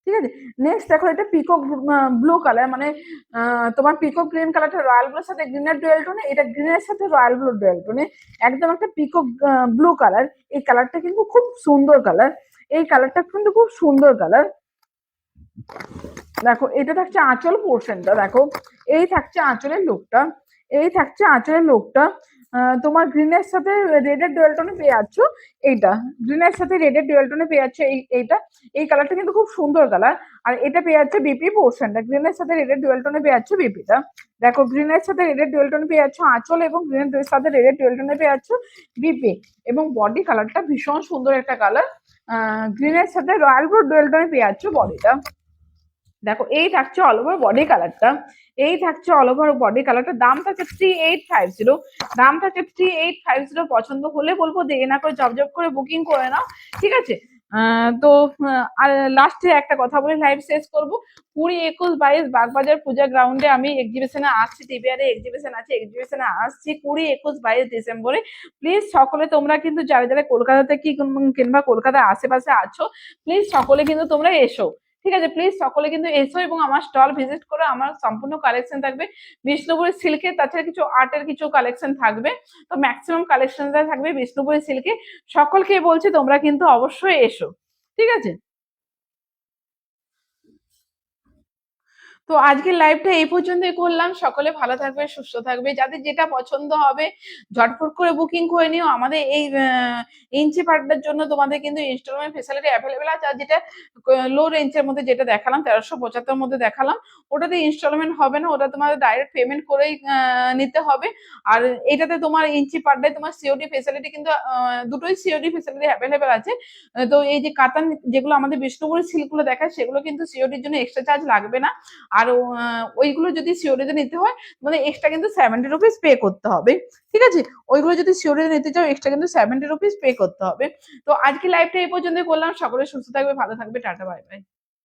ঠিক আছে। নেক্সট দেখো, এটা পিকক ব্লু কালার, মানে তোমার পিকক গ্রিন কালারটা রয়্যাল ব্লুর সাথে গ্রিনের ডুয়েল টোনে, এটা গ্রিনের সাথে রয়্যাল ব্লু ডুয়েল টোনে, একদম একটা পিকক ব্লু কালার। এই কালারটা কিন্তু খুব সুন্দর কালার, এই কালারটা কিন্তু খুব সুন্দর কালার। দেখো এটা থাকছে আঁচল পোর্শনটা, দেখো এই থাকছে আঁচলের লুকটা, এই থাকছে আঁচলের লুকটা। তোমার গ্রিনের সাথে রেডের ডুয়েল টোনে পেয়ে যাচ্ছ এইটা, গ্রিনের সাথে রেডের ডুয়েল টোনে পেয়ে যাচ্ছে এইটা। এই কালারটা কিন্তু খুব সুন্দর কালার। আর এটা পেয়ে যাচ্ছে বিপি পোর্শনটা, গ্রিনের সাথে রেডের ডুয়েল টোনে পেয়ে যাচ্ছে বিপিটা। দেখো গ্রিনের সাথে রেডের ডুয়েল টোনে পেয়ে যাচ্ছ আঁচল, এবং গ্রিনের সাথে রেডের ডুয়েল টোনে পেয়ে যাচ্ছ বিপি। এবং বডি কালারটা ভীষণ সুন্দর একটা কালার, গ্রিনের সাথে রয়্যাল ব্লু ডুয়েল টোনে পেয়ে যাচ্ছ বডিটা। দেখো এই থাকছে অল ওভার বডি কালারটা, এই থাকছে অল ওভার বডি কালারটা। দাম থাকছে 3850, দাম থাকছে 3850। পছন্দ হলে বলবো দেরি না করে জব করে বুকিং করে নাও, ঠিক আছে। তো আর লাস্টে একটা কথা বলে লাইভ শেষ করবো। 20, 21, 22 বাগবাজার পূজা গ্রাউন্ডে আমি এক্সিবিশনে আসছি, টিবিআরে এক্সিবিশন আছে, এক্সিবিশনে আসছি 20, 21, 22 ডিসেম্বরে। প্লিজ সকলে তোমরা কিন্তু যারা যারা কলকাতাতে কিংবা কলকাতার আশেপাশে আছো, প্লিজ সকলে কিন্তু তোমরা এসো, ঠিক আছে। প্লিজ সকলে কিন্তু এসো এবং আমার স্টল ভিজিট করো। আমার সম্পূর্ণ কালেকশন থাকবে বিষ্ণুপুরি সিল্কের, তাছাড়া কিছু আর্টের কিছু কালেকশন থাকবে। তো ম্যাক্সিমাম কালেকশনটা থাকবে বিষ্ণুপুরি সিল্কে। সকলকে বলছি তোমরা কিন্তু অবশ্যই এসো, ঠিক আছে। তো আজকের লাইভটা এই পর্যন্তই করলাম। সকলে ভালো থাকবে, সুস্থ থাকবে, যাদের যেটা পছন্দ হবে ঝটফট করে বুকিং করে নিও। আমাদের এই ইঞ্চি পার্টটার জন্য তোমাদের কিন্তু ইনস্টলমেন্ট ফেসিলিটি অ্যাভেলেবেল আছে। আর যেটা লো রেঞ্জের মধ্যে যেটা দেখালাম 1375 মধ্যে দেখালাম, ওটাতে ইনস্টলমেন্ট হবে না, ওটা তোমাদের ডাইরেক্ট পেমেন্ট করেই নিতে হবে। আর এটাতে তোমার ইঞ্চি পার্টটায় তোমার সিওডি ফেসিলিটি কিন্তু দুটোই সিওডি ফেসিলিটি অ্যাভেলেবেল আছে। তো এই যে কাতান যেগুলো আমাদের বিষ্ণুপুরি সিল্কগুলো দেখায়, সেগুলো কিন্তু সিওডির জন্য এক্সট্রা চার্জ লাগবে না। আর ওইগুলো যদি সিওরিতে নিতে হয় মানে এক্সট্রা কিন্তু 70 রুপিস পে করতে হবে, ঠিক আছে। ওইগুলো যদি সিওরিতে নিতে চাও এক্সট্রা কিন্তু 70 রুপিস পে করতে হবে। তো আজকে লাইভটা এই পর্যন্ত করলাম। সকলে সুস্থ থাকবে, ভালো থাকবে, টাটা বাই বাই।